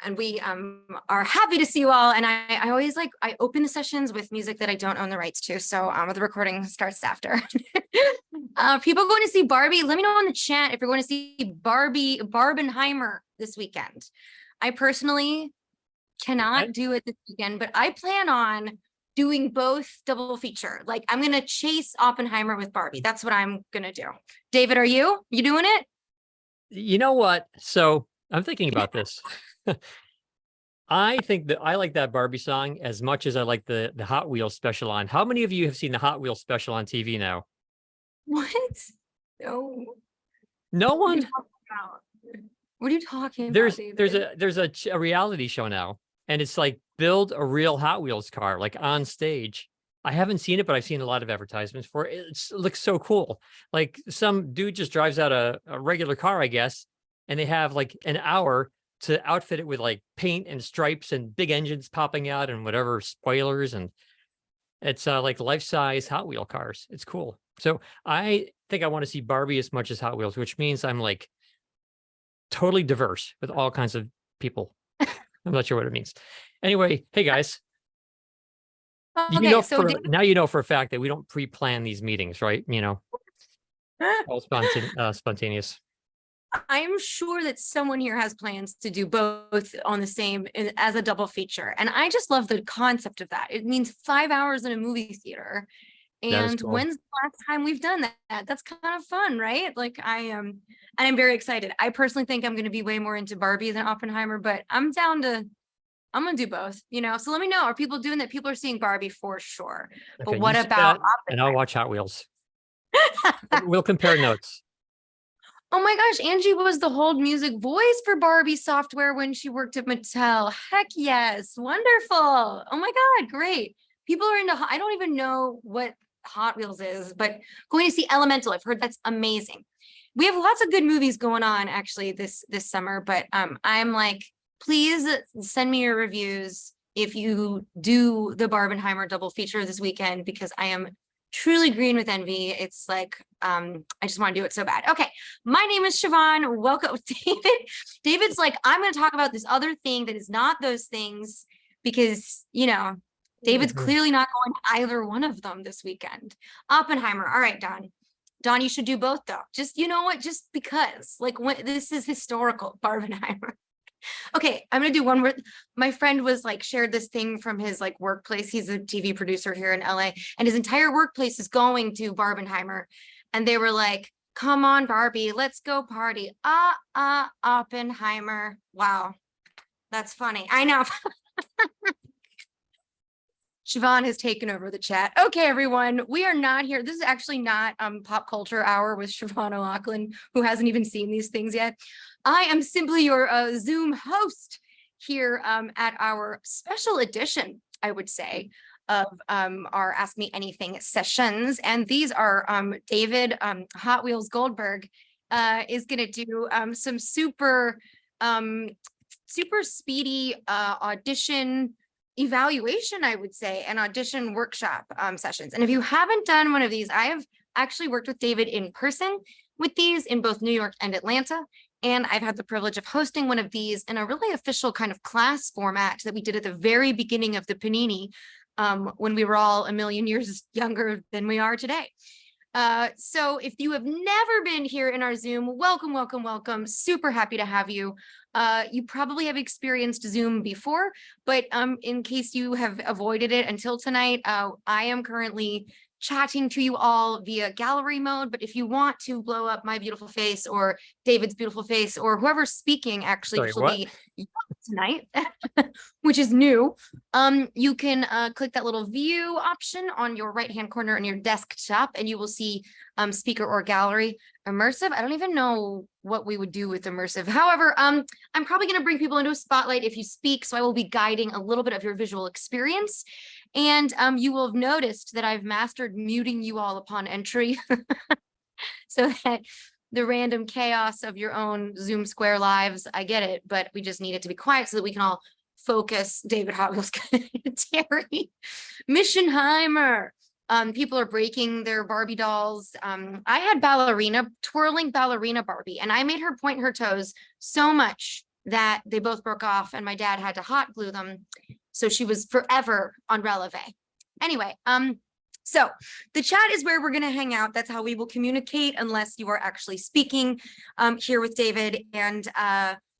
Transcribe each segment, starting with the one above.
And we are happy to see you all. And I always I open the sessions with music that I don't own the rights to. So the recording starts after. People going to see Barbie, let me know in the chat if you're going to see Barbenheimer this weekend. I personally cannot do it this weekend, but I plan on doing both double feature. Like I'm going to chase Oppenheimer with Barbie. That's what I'm going to do. David, are you doing it? You know what? So I'm thinking about this. I think that I like that Barbie song as much as I like the Hot Wheels special on. How many of you have seen the Hot Wheels special on TV now? What? No. No one? What are you talking about? There's a reality show now, and it's like build a real Hot Wheels car, like on stage. I haven't seen it, but I've seen a lot of advertisements for it. It looks so cool. Like some dude just drives out a regular car, I guess, and they have like an hour to outfit it with like paint and stripes and big engines popping out and whatever spoilers. And it's like life-size Hot Wheel cars. It's cool. So I think I want to see Barbie as much as Hot Wheels, which means I'm like totally diverse with all kinds of people. I'm not sure what it means. Anyway, hey guys. Okay, you know, now you know for a fact that we don't pre-plan these meetings, right? You know, all spontaneous. I'm sure that someone here has plans to do both on the same as a double feature. And I just love the concept of that. It means 5 hours in a movie theater. And cool. When's the last time we've done that? That's kind of fun, right? Like and I'm very excited. I personally think I'm going to be way more into Barbie than Oppenheimer, but I'm going to do both, you know? So let me know, are people doing that? People are seeing Barbie for sure. Okay, but what about Oppenheimer? And I'll watch Hot Wheels. We'll compare notes. Oh my gosh, Angie was the hold music voice for Barbie software when she worked at Mattel. Heck yes, wonderful. Oh my God, great. People are into, I don't even know what Hot Wheels is, but going to see Elemental, I've heard that's amazing. We have lots of good movies going on actually this summer, but I'm like, please send me your reviews if you do the Barbenheimer double feature this weekend, because I am truly green with envy. It's like, I just want to do it so bad. Okay. My name is Siobhan. Welcome, David. David's like, I'm going to talk about this other thing that is not those things because, you know, David's clearly not going to either one of them this weekend. Oppenheimer. All right, Don. Don, you should do both though. Just, you know what? Just because like this is historical, Barbenheimer. Okay, I'm gonna do one where my friend was like shared this thing from his like workplace. He's a TV producer here in LA, and his entire workplace is going to Barbenheimer. And they were like, come on, Barbie, let's go party. Oppenheimer. Wow, that's funny. I know. Siobhan has taken over the chat. Okay, everyone, we are not here. This is actually not Pop Culture Hour with Siobhan O'Loughlin, who hasn't even seen these things yet. I am simply your Zoom host here at our special edition, I would say, of our Ask Me Anything sessions. And these are David Hot Wheels Goldberg is going to do some super speedy audition evaluation, I would say, and audition workshop sessions. And if you haven't done one of these, I have actually worked with David in person with these in both New York and Atlanta. And I've had the privilege of hosting one of these in a really official kind of class format that we did at the very beginning of the Panini when we were all a million years younger than we are today. So if you have never been here in our Zoom, welcome, welcome, welcome. Super happy to have you. You probably have experienced Zoom before, but in case you have avoided it until tonight, I am currently chatting to you all via gallery mode. But if you want to blow up my beautiful face or David's beautiful face or whoever's speaking actually be tonight, which is new, you can click that little view option on your right hand corner on your desktop and you will see speaker or gallery. Immersive, I don't even know what we would do with immersive. However, I'm probably going to bring people into a spotlight if you speak, so I will be guiding a little bit of your visual experience. And you will have noticed that I've mastered muting you all upon entry so that the random chaos of your own Zoom Square lives, I get it, but we just need it to be quiet so that we can all focus. David Hot Wheels commentary. Missionheimer. People are breaking their Barbie dolls. I had twirling ballerina Barbie, and I made her point her toes so much that they both broke off, and my dad had to hot glue them. So she was forever on releve. Anyway, so the chat is where we're going to hang out. That's how we will communicate unless you are actually speaking here with David. And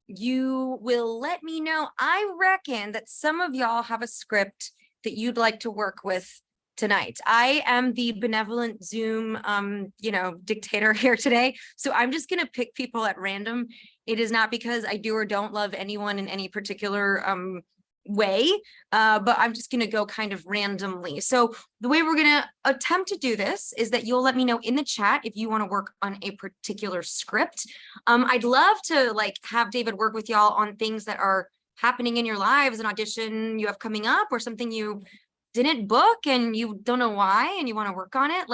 you will let me know. I reckon that some of y'all have a script that you'd like to work with tonight. I am the benevolent Zoom, dictator here today. So I'm just going to pick people at random. It is not because I do or don't love anyone in any particular way, but I'm just going to go kind of randomly. So the way we're going to attempt to do this is that you'll let me know in the chat if you want to work on a particular script. I'd love to have David work with y'all on things that are happening in your lives, an audition you have coming up or something you didn't book and you don't know why and you want to work on it.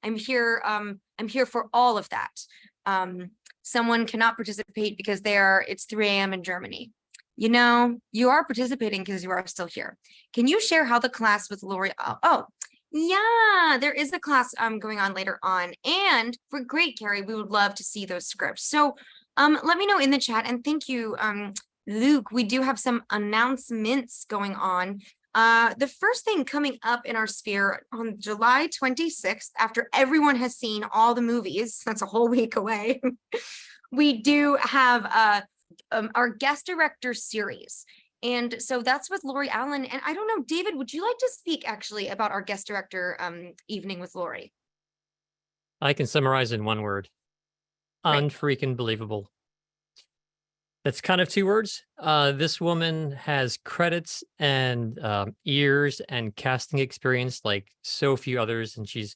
I'm here for all of that. Someone cannot participate because it's 3 a.m. in Germany. You are participating because you are still here. Can you share how the class with Lori? Oh, yeah, there is a class going on later on. And for great, Carrie, we would love to see those scripts. So let me know in the chat. And thank you, Luke. We do have some announcements going on. The first thing coming up in our sphere on July 26th, after everyone has seen all the movies, that's a whole week away, we do have our guest director series. And so that's with Lori Allen. And I don't know, David, would you like to speak actually about our guest director evening with Lori? I can summarize in one word. Right. Unfreaking believable. That's kind of 2 words. This woman has credits and ears and casting experience like so few others. And she's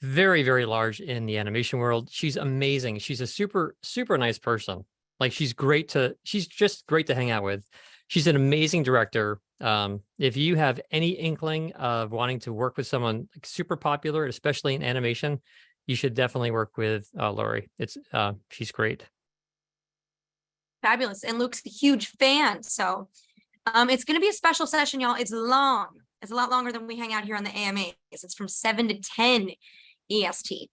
very, very large in the animation world. She's amazing. She's a super, super nice person. She's just great to hang out with. She's an amazing director. If you have any inkling of wanting to work with someone super popular, especially in animation, you should definitely work with Lori. She's great. Fabulous. And Luke's a huge fan. So it's going to be a special session, y'all. It's long. It's a lot longer than we hang out here on the AMAs. It's from 7 to 10 EST.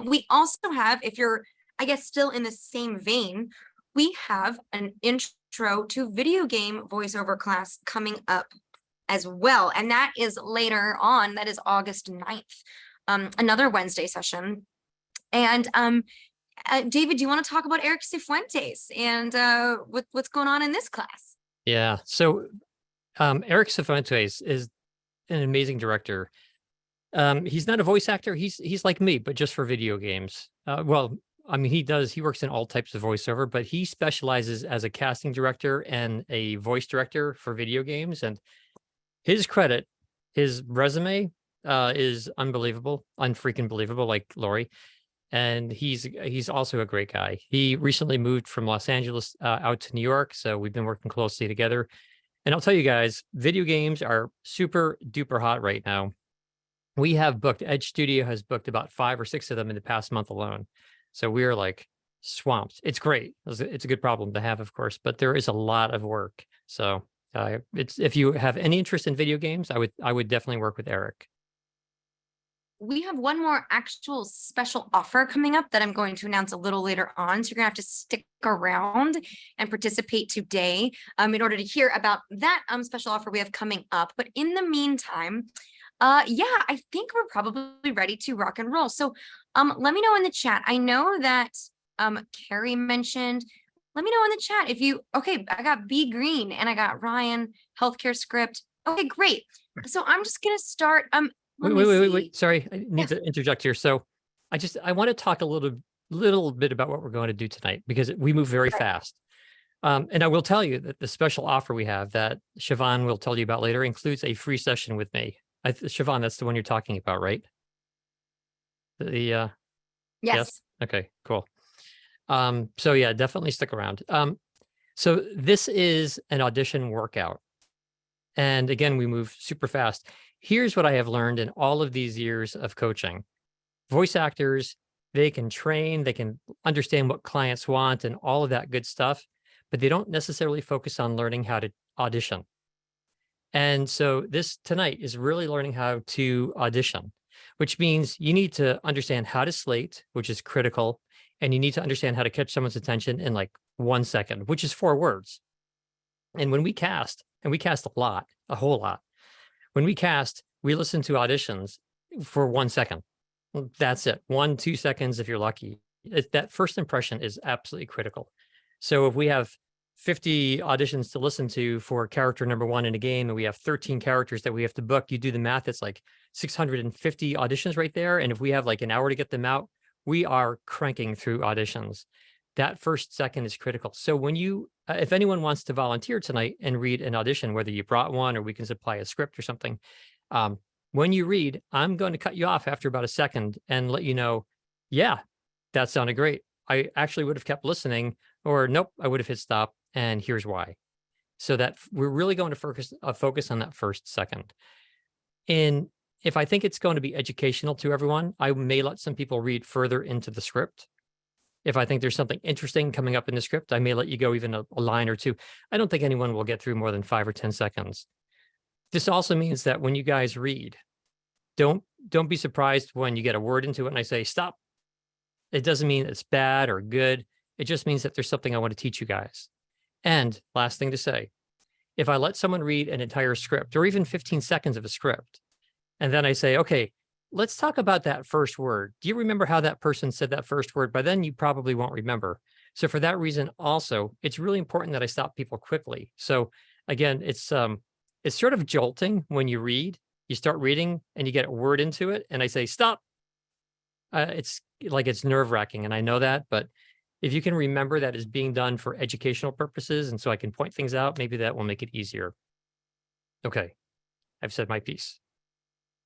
We also have, if you're, I guess, still in the same vein, we have an intro to video game voiceover class coming up as well. And that is later on. That is August 9th, another Wednesday session. And David, do you want to talk about Eric Cifuentes and what's going on in this class? Yeah. So Eric Cifuentes is an amazing director. He's not a voice actor. He's like me, but just for video games. He works in all types of voiceover, but he specializes as a casting director and a voice director for video games. And his resume is unbelievable, unfreaking believable, like Lori. And he's also a great guy. He recently moved from Los Angeles out to New York. So we've been working closely together. And I'll tell you guys, video games are super duper hot right now. We have booked, Edge Studio has booked about 5 or 6 of them in the past month alone. So we're swamped. It's great. It's a good problem to have, of course, but there is a lot of work. So if you have any interest in video games, I would definitely work with Eric. We have one more actual special offer coming up that I'm going to announce a little later on. So you're gonna have to stick around and participate today in order to hear about that special offer we have coming up. But in the meantime, I think we're probably ready to rock and roll. So let me know in the chat. I know that Carrie mentioned, let me know in the chat if you, okay, I got B Green and I got Ryan, healthcare script. Okay, great. So I'm just gonna start. Wait. Sorry, I need to interject here. So I want to talk a little bit about what we're going to do tonight because we move very fast. And I will tell you that the special offer we have that Siobhan will tell you about later includes a free session with me. Siobhan, that's the one you're talking about, right? Yes. Okay, cool. So yeah, definitely stick around. So this is an audition workout. And again, we move super fast. Here's what I have learned in all of these years of coaching. Voice actors, they can train, they can understand what clients want and all of that good stuff, but they don't necessarily focus on learning how to audition. And so this tonight is really learning how to audition, which means you need to understand how to slate, which is critical. And you need to understand how to catch someone's attention in like 1 second, which is 4 words. And when we cast, and we cast a lot, a whole lot, when we cast, we listen to auditions for 1 second. That's it. 1, 2 seconds if you're lucky. That first impression is absolutely critical. So if we have 50 auditions to listen to for character number 1 in a game, and we have 13 characters that we have to book, you do the math, it's like 650 auditions right there. And if we have like an hour to get them out, we are cranking through auditions. That first second is critical. So when you, if anyone wants to volunteer tonight and read an audition, whether you brought one or we can supply a script or something, when you read, I'm going to cut you off after about a second and let you know, yeah, that sounded great. I actually would have kept listening, or nope, I would have hit stop, and here's why. So that we're really going to focus on that first second. And if I think it's going to be educational to everyone, I may let some people read further into the script. If I think there's something interesting coming up in the script, I may let you go even a line or two. I don't think anyone will get through more than 5 or 10 seconds. This also means that when you guys read, don't be surprised when you get a word into it and I say, stop. It doesn't mean it's bad or good. It just means that there's something I want to teach you guys. And last thing to say, if I let someone read an entire script or even 15 seconds of a script, and then I say, okay, let's talk about that first word. Do you remember how that person said that first word? By then you probably won't remember. So for that reason, also, it's really important that I stop people quickly. So again, it's sort of jolting when you read. You start reading and you get a word into it, and I say, stop. It's like it's nerve-wracking, and I know that, but if you can remember that is being done for educational purposes, and so I can point things out, maybe that will make it easier. Okay, I've said my piece.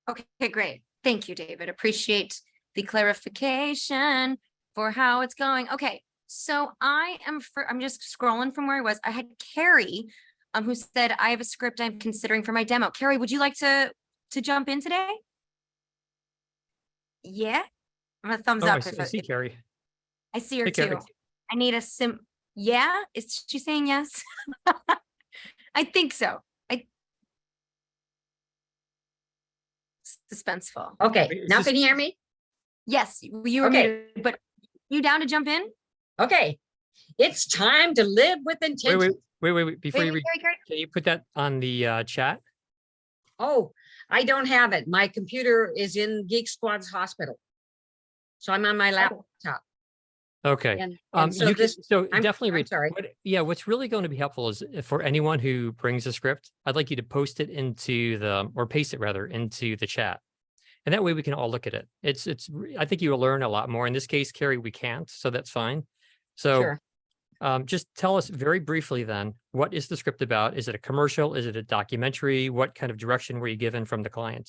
Okay, great. Thank you, David. Appreciate the clarification for how it's going. Okay, so I'm just scrolling from where I was. I had Carrie, who said, I have a script I'm considering for my demo. Carrie, would you like to jump in today? Yeah, I'm a thumbs Oh, up. I see Carrie. I see her Hey, Carrie. too. I need a yeah, is she saying yes? I think so. Suspenseful. Okay, Wait, is now this- can you hear me? Yes, you were Okay. muted, but you down to jump in? Okay, it's time to live with intention. Wait. Before you read, Carrie. can you put that on the chat? Oh, I don't have it. My computer is in Geek Squad's hospital. So I'm on my laptop. Okay. And so You can, this, so I'm definitely read. sorry. What's really going to be helpful is for anyone who brings a script, I'd like you to post it into or paste it rather into the chat. And that way we can all look at it. I think you will learn a lot more. In this case, Carrie, we can't, so that's fine. So Sure. just tell us very briefly then, what is the script about? Is it a commercial? Is it a documentary? What kind of direction were you given from the client?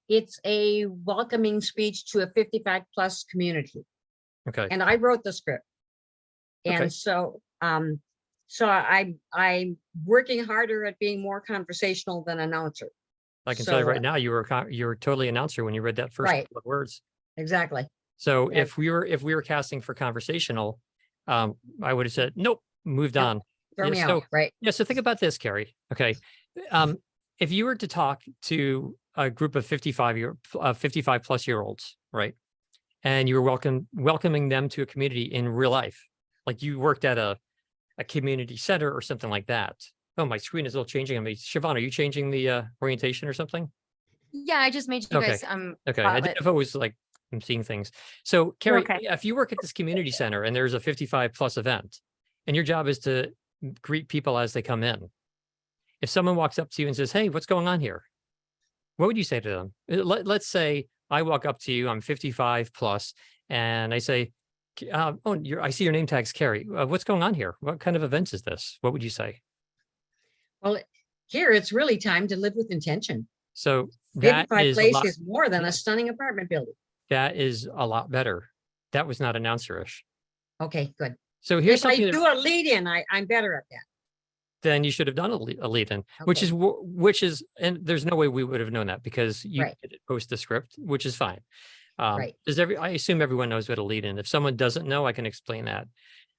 It's a welcoming speech to a 55 plus community. Okay. And I wrote the script. And Okay. so I'm working harder at being more conversational than announcer. I can tell you So, right now, you were totally announcer when you read that first Right. couple of words. Exactly. So Yeah. if we were casting for conversational, I would have said, nope, moved Nope. on. Throw Yeah, me so- out, right? Yeah. So think about this, Carrie. Okay. If you were to talk to a group of 55 plus year olds, right? And you were welcoming them to a community in real life, like you worked at a community center or something like that. Oh, my screen is a little changing on me. Siobhan, are you changing the orientation or something? Yeah, I just made you Okay. guys Okay. I didn't know if it was like I'm seeing things. So Carrie, okay. if you work at this community center and there's a 55 plus event and your job is to greet people as they come in, if someone walks up to you and says, hey, what's going on here? What would you say to them? Let's say I walk up to you, I'm 55 plus, and I say, I see your name tag's Carrie. What's going on here? What kind of event is this? What would you say? Well, here it's really time to live with intention. So that 55 is a Place lot, is more than yeah. a stunning apartment building. that is a lot better. That was not announcerish. Okay, good. So here's If I something that do a lead in, I'm better at that. then you should have done a lead in, which is, and there's no way we would have known that because you Right. didn't post the script, which is fine. Right. I assume everyone knows what a lead in. If someone doesn't know, I can explain that.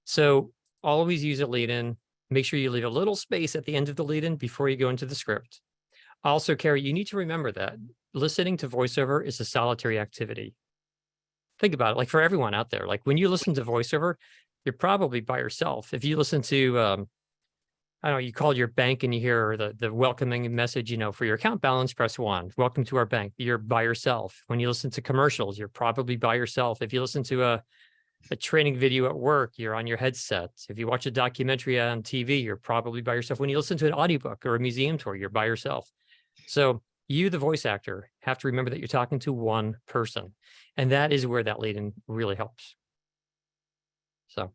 So always use a lead in. make sure you leave a little space at the end of the lead-in before you go into the script. Also, Carrie, you need to remember that listening to voiceover is a solitary activity. Think about it, like for everyone out there, like when you listen to voiceover, you're probably by yourself. If you listen to, I don't know, you call your bank and you hear the welcoming message, for your account balance, press 1. Welcome to our bank. You're by yourself. When you listen to commercials, you're probably by yourself. If you listen to a training video at work, you're on your headset. If you watch a documentary on TV, you're probably by yourself. When you listen to an audiobook or a museum tour, you're by yourself. So you, the voice actor, have to remember that you're talking to one person. And that is where that lead-in really helps. So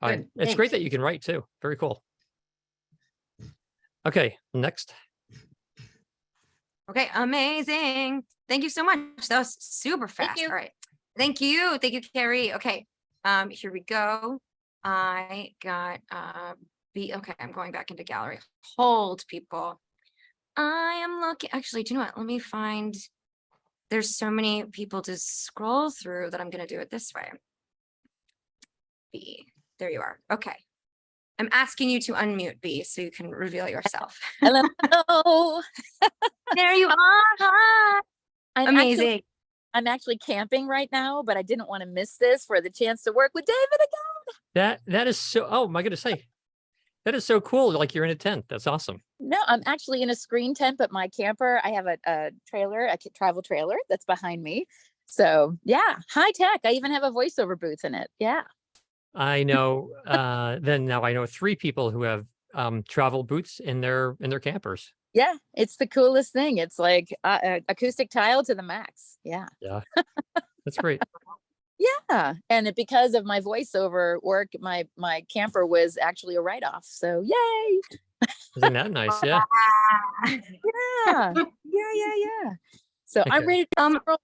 Good, it's great that you can write too. Very cool. Okay, next. Okay, amazing. Thank you so much. That was super Thank fast. you. All right. Thank you. Thank you, Carrie. Okay. Here we go. I got okay, I'm going back into gallery. Hold, people. I am looking, actually, do you know what? Let me find, there's so many people to scroll through that I'm gonna do it this way. B, there you are. Okay. I'm asking you to unmute, B, so you can reveal yourself. Hello. There you are. Hi. I'm Amazing. I'm actually camping right now, but I didn't want to miss this for the chance to work with David again. That is so, oh my goodness, say, that is so cool. Like you're in a tent. That's awesome. No, I'm actually in a screen tent, but my camper, I have a trailer, a travel trailer that's behind me. So yeah, high tech. I even have a voiceover booth in it. Yeah. I know, then now I know 3 people who have travel booths in their campers. Yeah, it's the coolest thing. It's like acoustic tile to the max. Yeah. Yeah, that's great. Yeah. And because of my voiceover work, my camper was actually a write-off. So yay. Isn't that nice? Yeah. Yeah. Yeah. So I'm Okay. ready to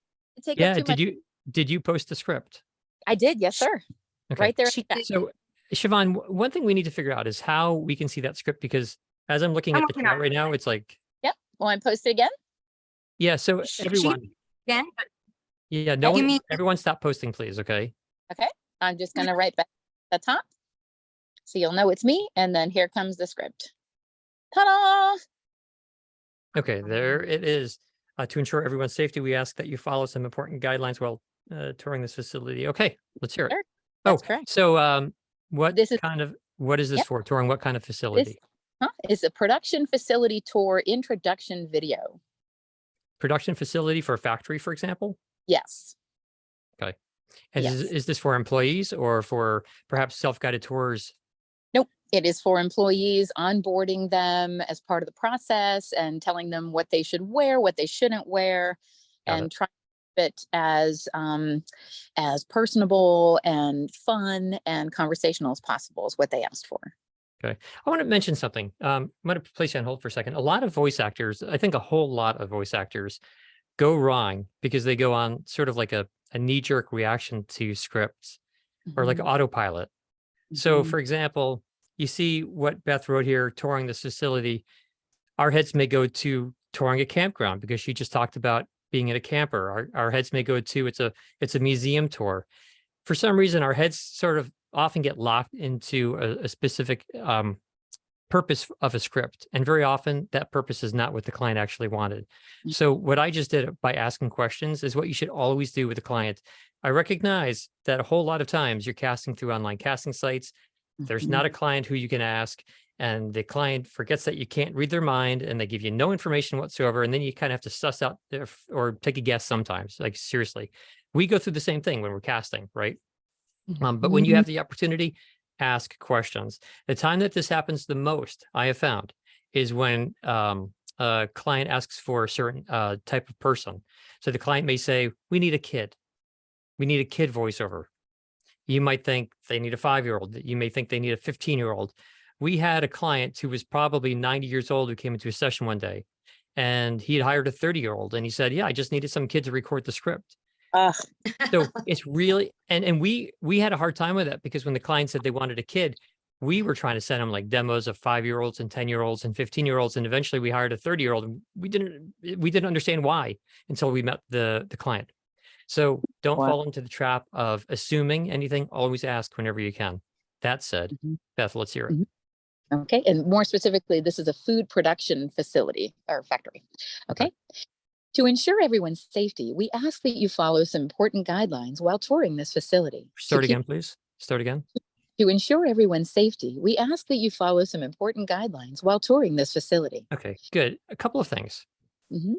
take Yeah. up too much. Did you post the script? I did. Yes, sir. Okay. Right there. She did. So Siobhan, one thing we need to figure out is how we can see that script, because as I'm looking I'm at the working chat on right it. now, it's like, Yep. Will I post it again? yeah. So She- everyone, Again, yeah, no you one, mean- everyone stop posting, please. Okay. Okay. I'm just going to write back at the top. So you'll know it's me. And then here comes the script. Ta-da! Okay, there it is. To ensure everyone's safety, we ask that you follow some important guidelines while touring this facility. Okay, let's hear it. Sure, that's Oh, correct. so what This is- what is this Yep. for? Touring what kind of This facility? is a production facility tour introduction video. Production facility for a factory, for example? Yes. And Yes. is this for employees or for perhaps self-guided tours? Nope. It is for employees, onboarding them as part of the process and telling them what they should wear, what they shouldn't wear, Got and it. trying to keep it as personable and fun and conversational as possible is what they asked for. I want to mention something. I'm going to place you on hold for a second. A lot of voice actors, I think a whole lot of voice actors go wrong because they go on sort of like a knee-jerk reaction to scripts or like Mhm. autopilot. So Mhm. for example, you see what Beth wrote here, touring this facility. Our heads may go to touring a campground because she just talked about being in a camper. Our heads may go to it's a museum tour. For some reason, our heads sort of often get locked into a specific purpose of a script. And very often that purpose is not what the client actually wanted. Mm. So what I just did by asking questions is what you should always do with a client. I recognize that a whole lot of times you're casting through online casting sites. There's not a client who you can ask, and the client forgets that you can't read their mind and they give you no information whatsoever. And then you kind of have to suss out or take a guess sometimes. Like seriously, we go through the same thing when we're casting, right? But when you have the opportunity, ask questions. The time that this happens the most, I have found, is when a client asks for a certain type of person. So the client may say, we need a kid. We need a kid voiceover. You might think they need a 5-year-old. You may think they need a 15-year-old. We had a client who was probably 90 years old who came into a session one day, and he had hired a 30-year-old. And he said, yeah, I just needed some kid to record the script. So it's really, and we had a hard time with that because when the client said they wanted a kid, we were trying to send them like demos of 5-year-olds and 10-year-olds and 15-year-olds. And eventually we hired a 30-year-old. And we didn't understand why until we met the client. So don't Wow. fall into the trap of assuming anything. Always ask whenever you can. That said, Mhm. Beth, let's hear it. Mhm. Okay, and more specifically, this is a food production facility or factory. Okay. To ensure everyone's safety, we ask that you follow some important guidelines while touring this facility. Start again, please. Start again. To ensure everyone's safety, we ask that you follow some important guidelines while touring this facility. Okay, good. A couple of things. Mhm.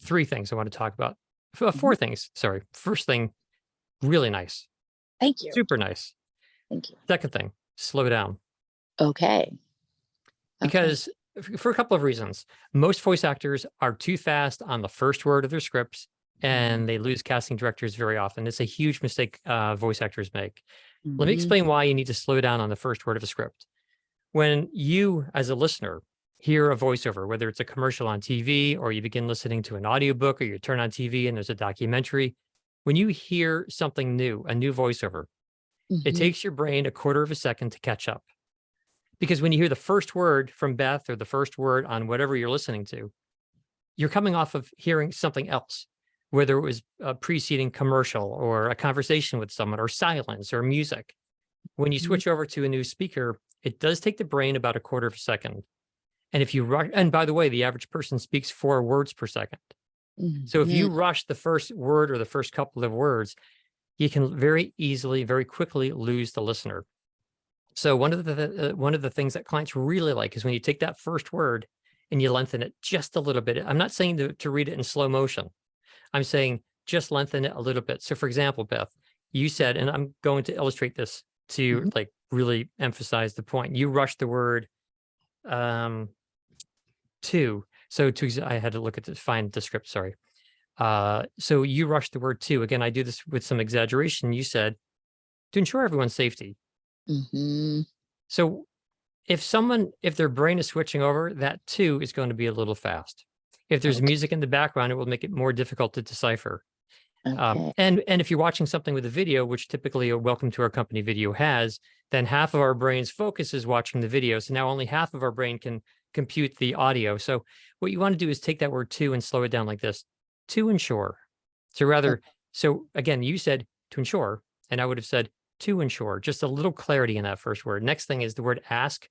3 things I want to talk about. 4 things. Sorry. First thing, really nice. Thank you. Super nice. Thank you. Second thing, slow down. Okay. Because for a couple of reasons, most voice actors are too fast on the first word of their scripts and they lose casting directors very often. It's a huge mistake voice actors make. Let me Mhm. explain why you need to slow down on the first word of a script. When you, as a listener, hear a voiceover, whether it's a commercial on TV or you begin listening to an audiobook or you turn on TV and there's a documentary, when you hear something new, a new voiceover, it Mhm. takes your brain a quarter of a second to catch up. Because when you hear the first word from Beth or the first word on whatever you're listening to, you're coming off of hearing something else, whether it was a preceding commercial or a conversation with someone or silence or music. When you Mhm. switch over to a new speaker, it does take the brain about a quarter of a second. And if you rush, and by the way, the average person speaks 4 words per second. So if you Mhm. rush the first word or the first couple of words, you can very easily, very quickly lose the listener. So one of the things that clients really like is when you take that first word and you lengthen it just a little bit. I'm not saying to read it in slow motion. I'm saying just lengthen it a little bit. So for example, Beth, you said, and I'm going to illustrate this to Mhm. like really emphasize the point. You rushed the word to. So I had to look at find the script, sorry. So you rushed the word to. Again, I do this with some exaggeration. You said to ensure everyone's safety. Mhm. So if their brain is switching over, that too is going to be a little fast. If there's Okay. music in the background, it will make it more difficult to decipher. Okay. And if you're watching something with a video, which typically a Welcome to Our Company video has, then half of our brain's focus is watching the video. So now only half of our brain can compute the audio. So what you want to do is take that word to and slow it down like this: to ensure. So again, you said to ensure, and I would have said to ensure, just a little clarity in that first word. Next thing is the word ask.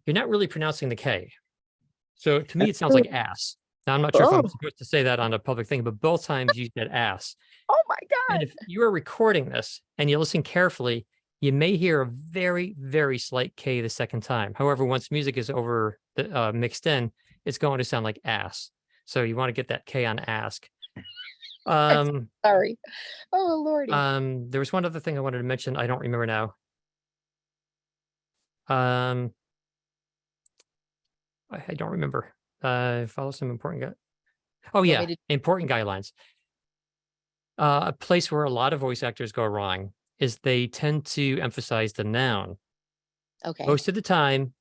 You're not really pronouncing the K. So to me, it sounds like ass. Now, I'm not sure if I'm Oh, supposed to say that on a public thing, but both times you said ass. oh my And God. if you are recording this and you listen carefully, you may hear a very, very slight K the second time. However, once music is over mixed in, it's going to sound like ass. So you want to get that K on ask. Sorry. Oh, Lordy. There was one other thing I wanted to mention. I don't remember now. I don't remember. Follow some important. Oh Want yeah, me to? important guidelines. A place where a lot of voice actors go wrong is they tend to emphasize the noun. Okay. Most of the time,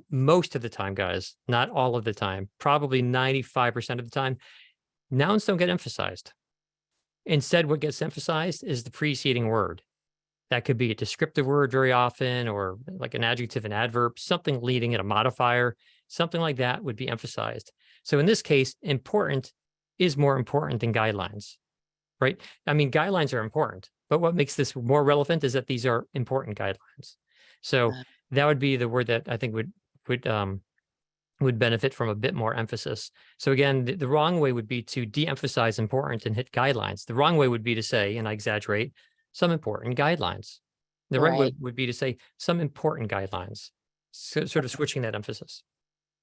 most of the time, guys, not all of the time, probably 95% of the time, nouns don't get emphasized. Instead, what gets emphasized is the preceding word. That could be a descriptive word very often, or like an adjective, an adverb, something leading in a modifier, something like that would be emphasized. So in this case, important is more important than guidelines, right? I mean, guidelines are important, but what makes this more relevant is that these are important guidelines. So Uh, that would be the word that I think would benefit from a bit more emphasis. So again, the wrong way would be to de-emphasize important and hit guidelines. The wrong way would be to say, and I exaggerate, some important guidelines. The right way Right. would be to say some important guidelines. So, sort of switching that emphasis.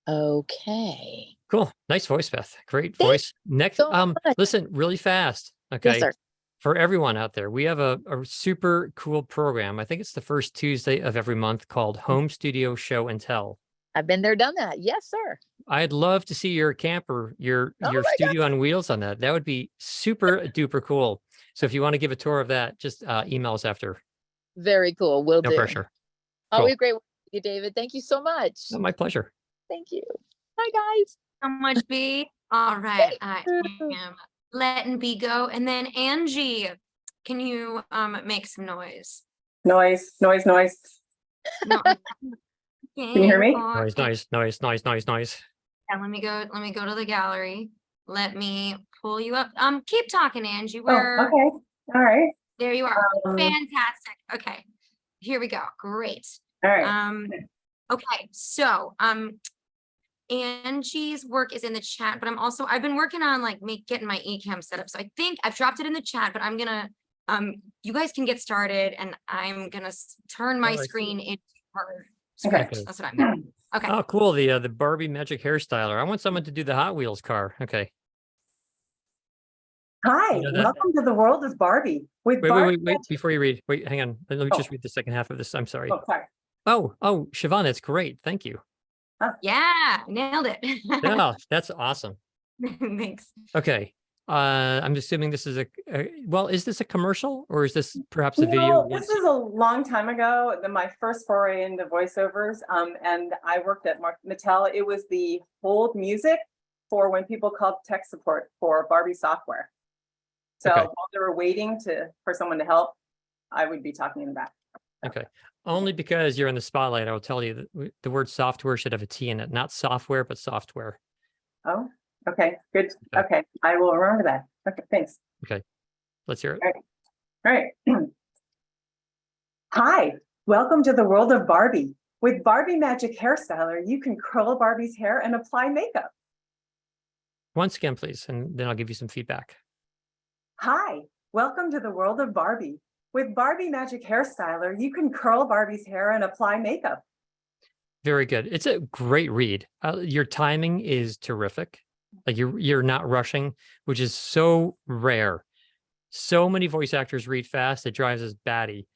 Okay. Cool. Nice voice, Beth. Great Thank voice. Next, you so much. listen, really fast. Yes, Okay. sir. For everyone out there, we have a super cool program. I think it's the first Tuesday of every month called Home Studio Show and Tell. I've been there, done that. Yes, sir. I'd love to see your camper, your Oh my God. studio on wheels on that. That would be super duper cool. So if you want to give a tour of that, just email us after. Very cool. Will No do. pressure. Always Cool. great working with you, David. Thank you so much. Oh, my pleasure. Thank you. Bye, guys. So much, B. All right, I you. am letting B go. And then Angie, can you make some noise? Noise. No. Can you hear me? Noise, noise, noise, noise, noise, noise. Yeah, let me go to the gallery. Let me pull you up. Keep talking, Angie. Oh, Where okay. All right. There you are. Um, Fantastic. Okay. Here we go. Great. All right. Okay, so, Angie's work is in the chat, but I've been working on like getting my eCam set up. So I think I've dropped it in the chat, but I'm gonna, you guys can get started and I'm gonna turn my Oh, I see. screen into her Okay. script. That's what I'm doing. Okay. Oh, cool. The Barbie magic hairstyler. I want someone to do the Hot Wheels car. Okay. Hi, You know that? welcome to the world of Barbie with Wait, Barbie. before you read. Wait, hang on. Let me Oh. just read the second half of this. I'm sorry. Oh, sorry. Oh, Siobhan, that's great. Thank you. Yeah, nailed it. Yeah, that's awesome. Thanks. Okay. I'm assuming this is well, is this a commercial or is this perhaps a You video? know, this was a long time ago, my first foray into voiceovers, and I worked at Mattel. It was the hold music for when people called tech support for Barbie software. So Okay. while they were waiting for someone to help, I would be talking in the back. Okay. Only because you're in the spotlight, I will tell you that the word software should have a T in it, not software, but software. Oh, okay, good. Okay. Okay, I will remember that. Okay, thanks. Let's hear it. All right. Hi, welcome to the world of Barbie. With Barbie Magic Hairstyler, you can curl Barbie's hair and apply makeup. Once again, please, and then I'll give you some feedback. Hi, welcome to the world of Barbie. With Barbie Magic Hairstyler, you can curl Barbie's hair and apply makeup. Very good. It's a great read. Your timing is terrific. Like you're not rushing, which is so rare. So many voice actors read fast, it drives us batty.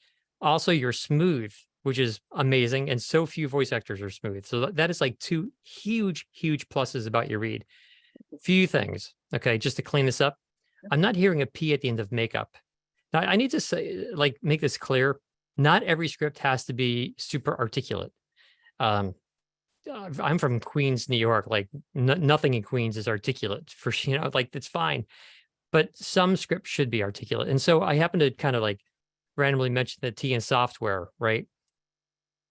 Also, you're smooth, which is amazing, and so few voice actors are smooth. So that is like two huge pluses about your read. Few things. Okay, just to clean this up. I'm not hearing a P at the end of makeup. Now, I need to say, like, make this clear. Not every script has to be super articulate. I'm from Queens, New York. Like, nothing in Queens is articulate for, like, it's fine. But some scripts should be articulate. And so I happen to kind of like randomly mention the T in software, right?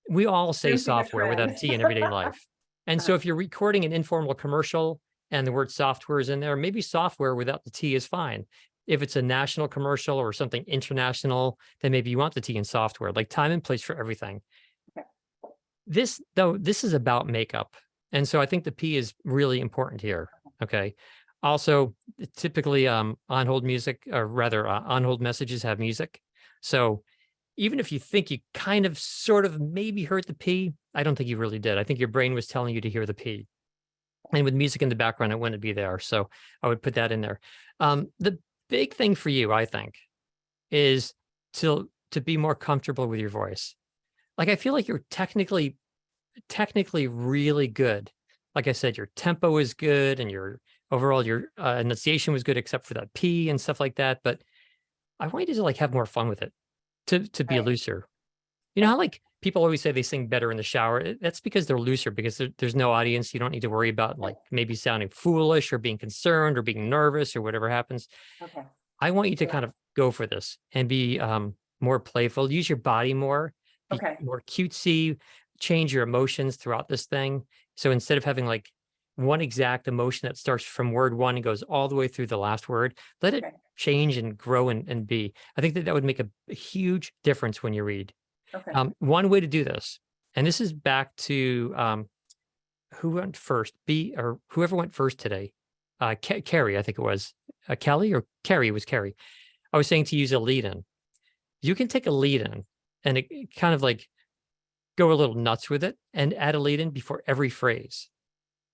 We all say Using a software without a trend. T in everyday life. And so if you're recording an informal commercial and the word software is in there, maybe software without the T is fine. If it's a national commercial or something international, then maybe you want the T in software, like time and place for everything. Okay. This is about makeup. And so I think the P is really important here. Okay. Also, typically on-hold music, or rather on-hold messages have music. So even if you think you kind of sort of maybe heard the P, I don't think you really did. I think your brain was telling you to hear the P. And with music in the background, it wouldn't be there. So I would put that in there. The big thing for you, I think, is to be more comfortable with your voice. Like, I feel like you're technically really good. Like I said, your tempo is good and your overall enunciation was good, except for that P and stuff like that. But I want you to like have more fun with it, to be Right. looser. You know how like people always say they sing better in the shower? That's because they're looser, because there's no audience. You don't need to worry about like maybe sounding foolish or being concerned or being nervous or whatever happens. Okay. I want you to Yeah. kind of go for this and be more playful. Use your body more. Be Okay. more cutesy. Change your emotions throughout this thing. So instead of having like one exact emotion that starts from word one and goes all the way through the last word, let it Okay. change and grow and be. I think that would make a huge difference when you read. Okay. One way to do this, and this is back to who went first, or whoever went first today. Carrie, I think it was. Kelly or Carrie? It was Carrie. I was saying to use a lead-in. You can take a lead-in and it kind of like go a little nuts with it and add a lead-in before every phrase.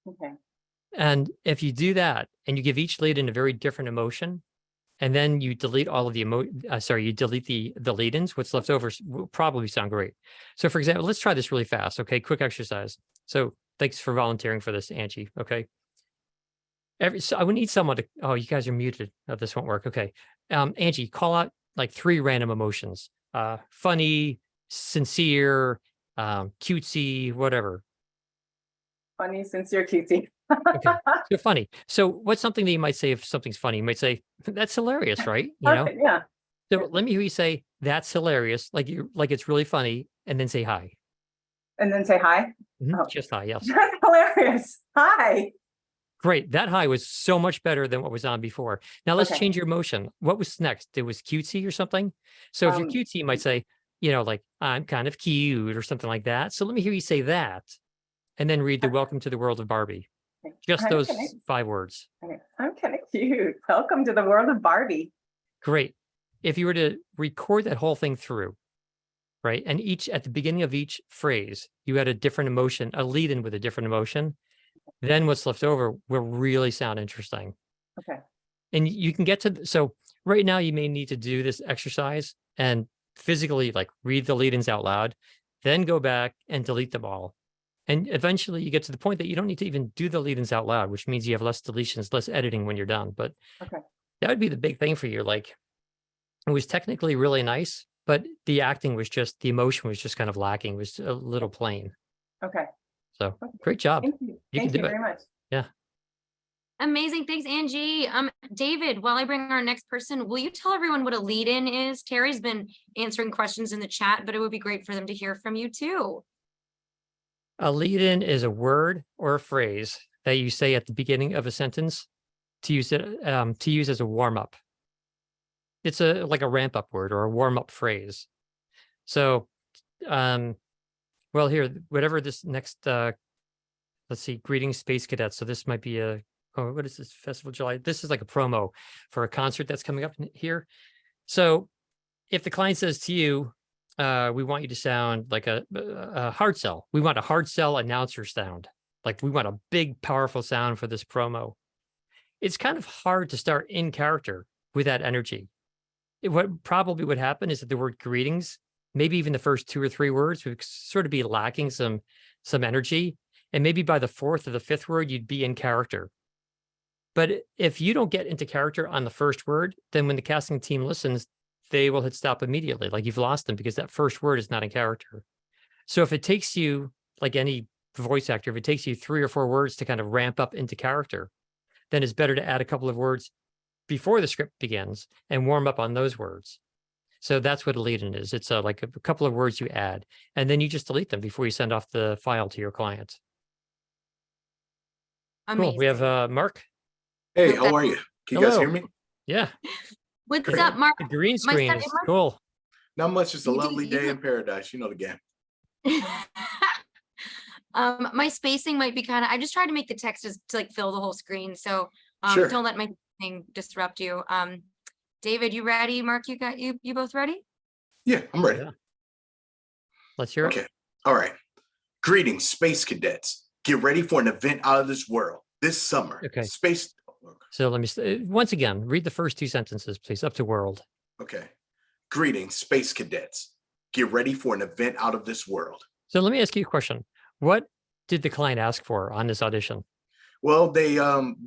Okay. And if you do that and you give each lead-in a very different emotion, and then you delete all of the you delete the lead-ins, what's left over will probably sound great. So for example, let's try this really fast. Okay, quick exercise. So thanks for volunteering for this, Angie. Okay. So I would need someone to, oh, you guys are muted. Oh, this won't work. Okay. Angie, call out like 3 random emotions. Funny, sincere, cutesy, whatever. Funny, sincere, cutesy. Okay. So funny. So what's something that you might say if something's funny? You might say, that's hilarious, right? You know? Okay, yeah. So let me hear you say, that's hilarious. Like it's really funny. And then say hi. And then say hi. Mhm, Oh. just hi. Yes. That's hilarious. Hi. Great. That hi was so much better than what was on before. Now let's Okay. change your emotion. What was next? It was cutesy or something. So if you're cutesy, you might say, you know, like I'm kind of cute or something like that. So let me hear you say that. And then read the Welcome to the World of Barbie. Just I'm those kinda- 5 words. okay, I'm kind of cute. Welcome to the world of Barbie. Great. If you were to record that whole thing through, right? And at the beginning of each phrase, you had a different emotion, a lead in with a different emotion. Then what's left over will really sound interesting. Okay. And you can get to, so right now you may need to do this exercise and physically like read the lead-ins out loud, then go back and delete them all. And eventually you get to the point that you don't need to even do the lead-ins out loud, which means you have less deletions, less editing when you're done. But Okay. that would be the big thing for you. Like it was technically really nice, but the acting was just, the emotion was just kind of lacking, it was a little plain. Okay. So Okay. great job. Thank you. You can Thank you do it. very much. Amazing. Thanks, Angie. David, while I bring our next person, will you tell everyone what a lead-in is? Terry's been answering questions in the chat, but it would be great for them to hear from you too. A lead-in is a word or a phrase that you say at the beginning of a sentence to use as a warm-up. It's like a ramp-up word or a warm-up phrase. So, well, here, whatever this next, let's see, greetings, Space Cadets. So this might be what is this, Festival of July? This is like a promo for a concert that's coming up here. So if the client says to you, we want you to sound like a hard sell. We want a hard sell announcer sound. Like we want a big, powerful sound for this promo. It's kind of hard to start in character with that energy. What probably would happen is that the word greetings, maybe even the first 2 or 3 words would sort of be lacking some energy. And maybe by the 4th or the 5th word, you'd be in character. But if you don't get into character on the first word, then when the casting team listens, they will hit stop immediately. Like you've lost them because that first word is not in character. So if it takes you, like any voice actor, if it takes you 3 or 4 words to kind of ramp up into character, then it's better to add a couple of words before the script begins and warm up on those words. So that's what a lead-in is. It's like a couple of words you add, and then you just delete them before you send off the file to your client. Amazing. Cool. We have Mark. Hey, Okay. how are you? Can you guys hear Hello. me? Yeah. What's Great. up, Mark? The green My screen second is one? cool. Not much, just a You do- lovely you day do- in paradise. You know the game. My spacing might be kind of, I just tried to make the text just to like fill the whole screen. So Sure. don't let my thing disrupt you. David, you ready? Mark, you both ready? Yeah, I'm ready. Yeah. Let's hear it. Okay. All right. Greetings, space cadets. Get ready for an event out of this world this summer. Okay. Space. So let me once again read the first 2 sentences, please. Up to world. Okay. Greetings, space cadets. Get ready for an event out of this world. So let me ask you a question. What did the client ask for on this audition? Well, they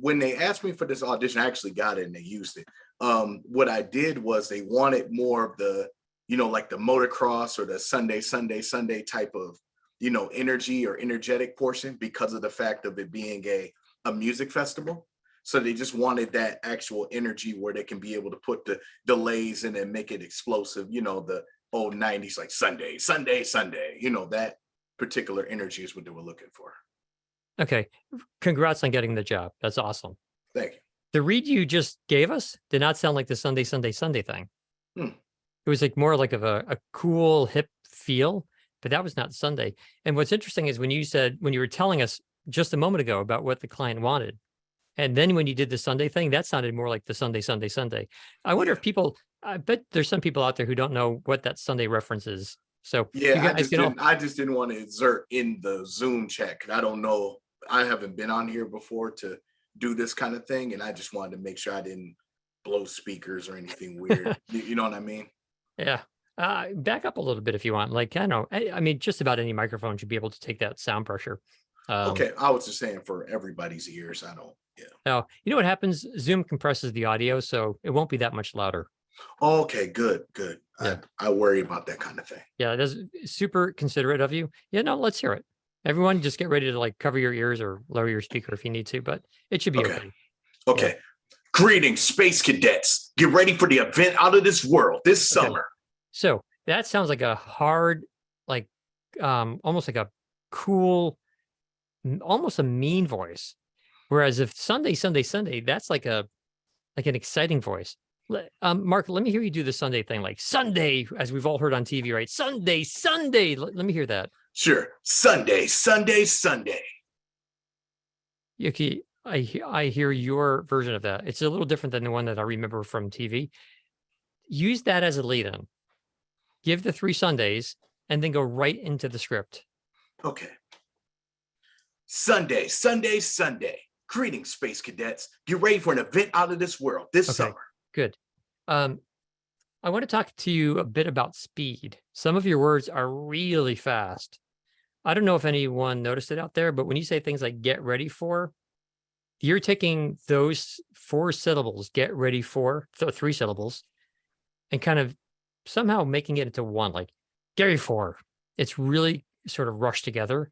when they asked me for this audition, I actually got it and they used it. What I did was they wanted more of the, like the motocross or the Sunday type of, energy or energetic portion because of the fact of it being a music festival. So they just wanted that actual energy where they can be able to put the delays in and make it explosive, the old 90s, like Sunday, that particular energy is what they were looking for. Okay. Congrats on getting the job. That's awesome. Thank you. The read you just gave us did not sound like the Sunday thing. Hmm. It was like more like of a cool, hip feel, but that was not Sunday. And what's interesting is when you were telling us just a moment ago about what the client wanted, and then when you did the Sunday thing, that sounded more like the Sunday. I wonder if I bet there's some people out there who don't know what that Sunday reference is. So Yeah, you guys can all, I just didn't want to exert in the Zoom chat because I don't know. I haven't been on here before to do this kind of thing, and I just wanted to make sure I didn't blow speakers or anything weird. You know what I mean? yeah. Back up a little bit if you want. Like, I don't know. I mean, just about any microphone should be able to take that sound pressure. Okay, I was just saying for everybody's ears. I don't. Yeah. Now, you know what happens? Zoom compresses the audio, so it won't be that much louder. Okay, good. Yeah. I worry about that kind of thing. Yeah, that's super considerate of you. Yeah, no, let's hear it. Everyone just get ready to like cover your ears or lower your speaker if you need to, but it should be okay. Okay. Greetings, space cadets. Get ready for the event out of this world this summer. So that sounds like a hard, like almost like a cool, almost a mean voice. Whereas if Sunday, that's like an exciting voice. Mark, let me hear you do the Sunday thing, like Sunday, as we've all heard on TV, right? Sunday, Sunday. Let me hear that. Sure. Sunday, Sunday, Sunday. Yuki, I hear your version of that. It's a little different than the one that I remember from TV. Use that as a lead-in. Give the 3 Sundays and then go right into the script. Okay. Sunday, Sunday, Sunday. Greetings, Space Cadets. Get ready for an event out of this world this Okay. summer. Good. I want to talk to you a bit about speed. Some of your words are really fast. I don't know if anyone noticed it out there, but when you say things like get ready for, you're taking those 4 syllables, get ready for, 3 syllables, and kind of somehow making it into one, like get ready for. It's really sort of rushed together.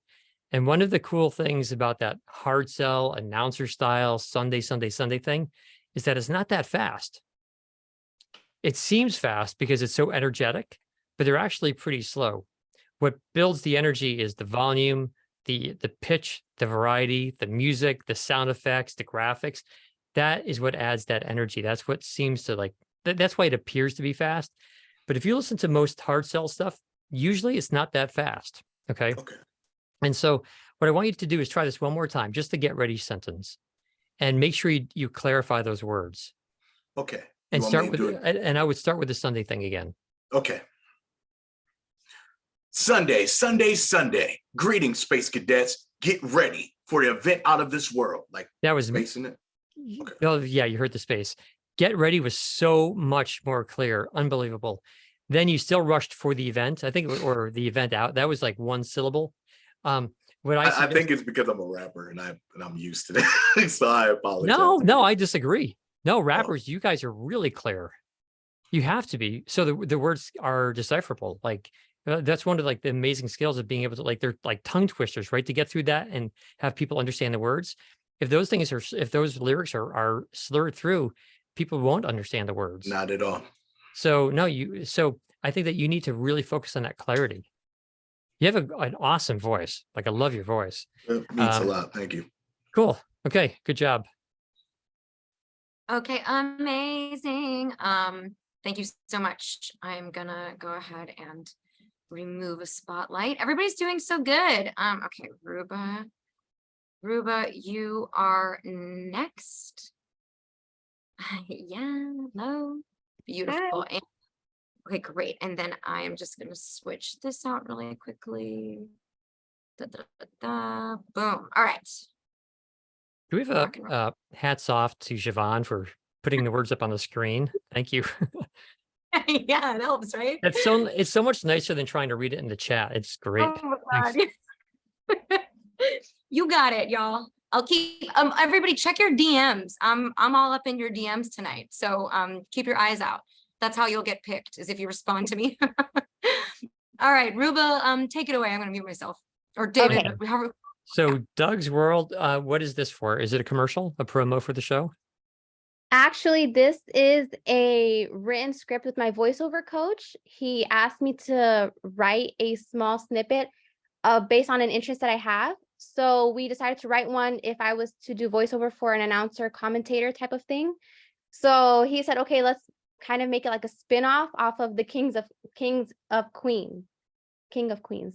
And one of the cool things about that hard sell announcer style Sunday, Sunday, Sunday thing is that it's not that fast. It seems fast because it's so energetic, but they're actually pretty slow. What builds the energy is the volume, the pitch, the variety, the music, the sound effects, the graphics. That is what adds that energy. That's what seems to like, that's why it appears to be fast. But if you listen to most hard sell stuff, usually it's not that fast. Okay. Okay. And so what I want you to do is try this one more time, just to get ready sentence, and make sure you clarify those words. Okay. And You want start me with, to do it? and I would start with the Sunday thing again. Okay. Sunday, Sunday, Sunday. Greetings, Space Cadets. Get ready for the event out of this world. Like That was spacing it. Okay. Oh, yeah, you heard the space. Get ready was so much more clear, unbelievable. Then you still rushed for the event, I think, or the event out. That was like 1 syllable. What I think it's because I'm a rapper and I'm used to that. So I apologize. No, I disagree. No, rappers, you guys are really clear. You have to be. So the words are decipherable. Like that's one of like the amazing skills of being able to like, they're like tongue twisters, right? To get through that and have people understand the words. If those things are, if those lyrics are slurred through, people won't understand the words. Not at all. So no, so I think that you need to really focus on that clarity. You have an awesome voice. Like I love your voice. It means a lot. Thank you. Cool. Okay. Good job. Okay, amazing. Thank you so much. I'm gonna go ahead and remove a spotlight. Everybody's doing so good. Okay, Ruba, you are next. Yeah, hello. Beautiful. And, okay, great. And then I am just gonna switch this out really quickly. Boom. All right. Do we have a hats off to Siobhan for putting the words up on the screen? Thank you. Yeah, it helps, right? It's so much nicer than trying to read it in the chat. It's great. Oh my Thanks. God. You got it, y'all. I'll keep everybody check your DMs. I'm all up in your DMs tonight. So keep your eyes out. That's how you'll get picked, is if you respond to me. All right, Ruba, take it away. I'm gonna mute myself. Or David. Okay. However. So Doug's World, what is this for? Is it a commercial, a promo for the show? Actually, this is a written script with my voiceover coach. He asked me to write a small snippet based on an interest that I have. So we decided to write one if I was to do voiceover for an announcer commentator type of thing. So he said, okay, let's kind of make it like a spin-off off of the King of Queens,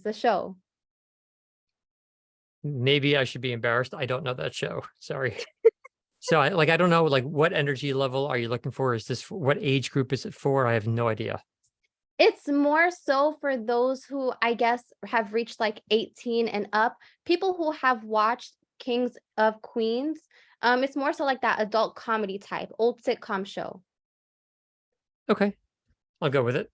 the show. Maybe I should be embarrassed. I don't know that show. Sorry. So I don't know, like what energy level are you looking for? Is this, what age group is it for? I have no idea. It's more so for those who I guess have reached like 18 and up, people who have watched Kings of Queens. It's more so like that adult comedy type, old sitcom show. Okay. I'll go with it.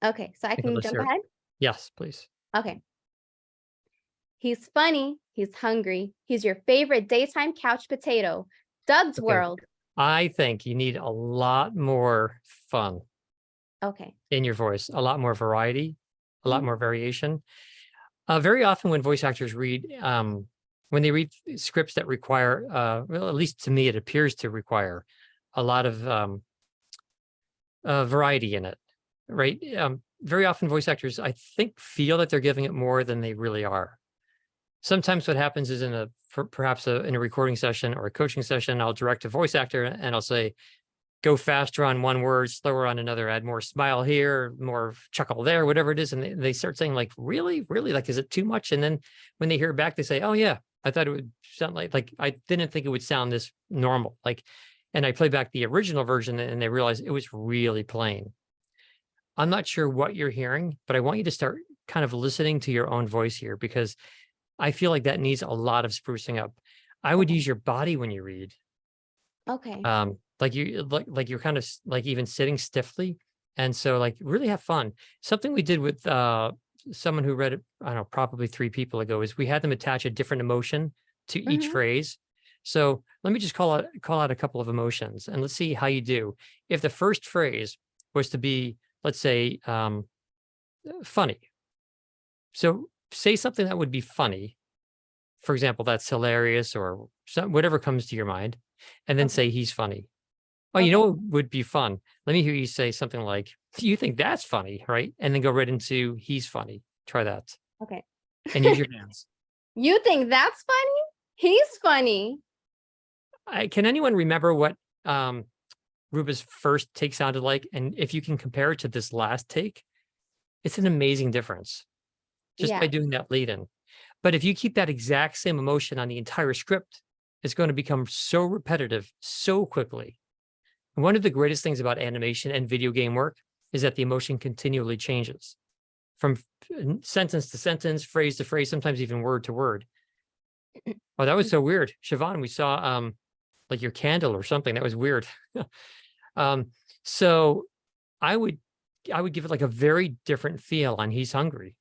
Okay, so I Okay, can let's jump hear it. ahead. Yes, please. Okay. He's funny, he's hungry, he's your favorite daytime couch potato. Doug's Okay. World. I think you need a lot more fun Okay. in your voice, a lot more variety, a lot more variation. Very often when voice actors read, when they read scripts that require, well, at least to me, it appears to require a lot of variety in it, right? Very often voice actors, I think, feel that they're giving it more than they really are. Sometimes what happens is in perhaps in a recording session or a coaching session, I'll direct a voice actor and I'll say, go faster on one word, slower on another, add more smile here, more chuckle there, whatever it is. And they start saying like, really, really, like, is it too much? And then when they hear back, they say, oh yeah, I thought it would sound like I didn't think it would sound this normal. Like, and I play back the original version and they realize it was really plain. I'm not sure what you're hearing, but I want you to start kind of listening to your own voice here, because I feel like that needs a lot of sprucing up. I would Okay. use your body when you read. Okay. Like you're kind of like even sitting stiffly. And so like really have fun. Something we did with someone who read it, I don't know, probably 3 people ago, is we had them attach a different emotion to each Mhm. phrase. So let me just call out a couple of emotions and let's see how you do. If the first phrase was to be, let's say, funny. So say something that would be funny. For example, that's hilarious or whatever comes to your mind. And then Okay. say he's funny. Oh, you know Okay. what would be fun? Let me hear you say something like, "You think that's funny, right?" And then go right into he's funny. Try that. Okay. And use your hands. You think that's funny? He's funny. Can anyone remember what Ruba's first take sounded like? And if you can compare it to this last take, it's an amazing difference just by Yeah. doing that lead in. But if you keep that exact same emotion on the entire script, it's going to become so repetitive so quickly. One of the greatest things about animation and video game work is that the emotion continually changes from sentence to sentence, phrase to phrase, sometimes even word to word. Oh, that was so weird. Siobhan, we saw like your candle or something. That was weird. So I would give it like a very different feel on He's Hungry.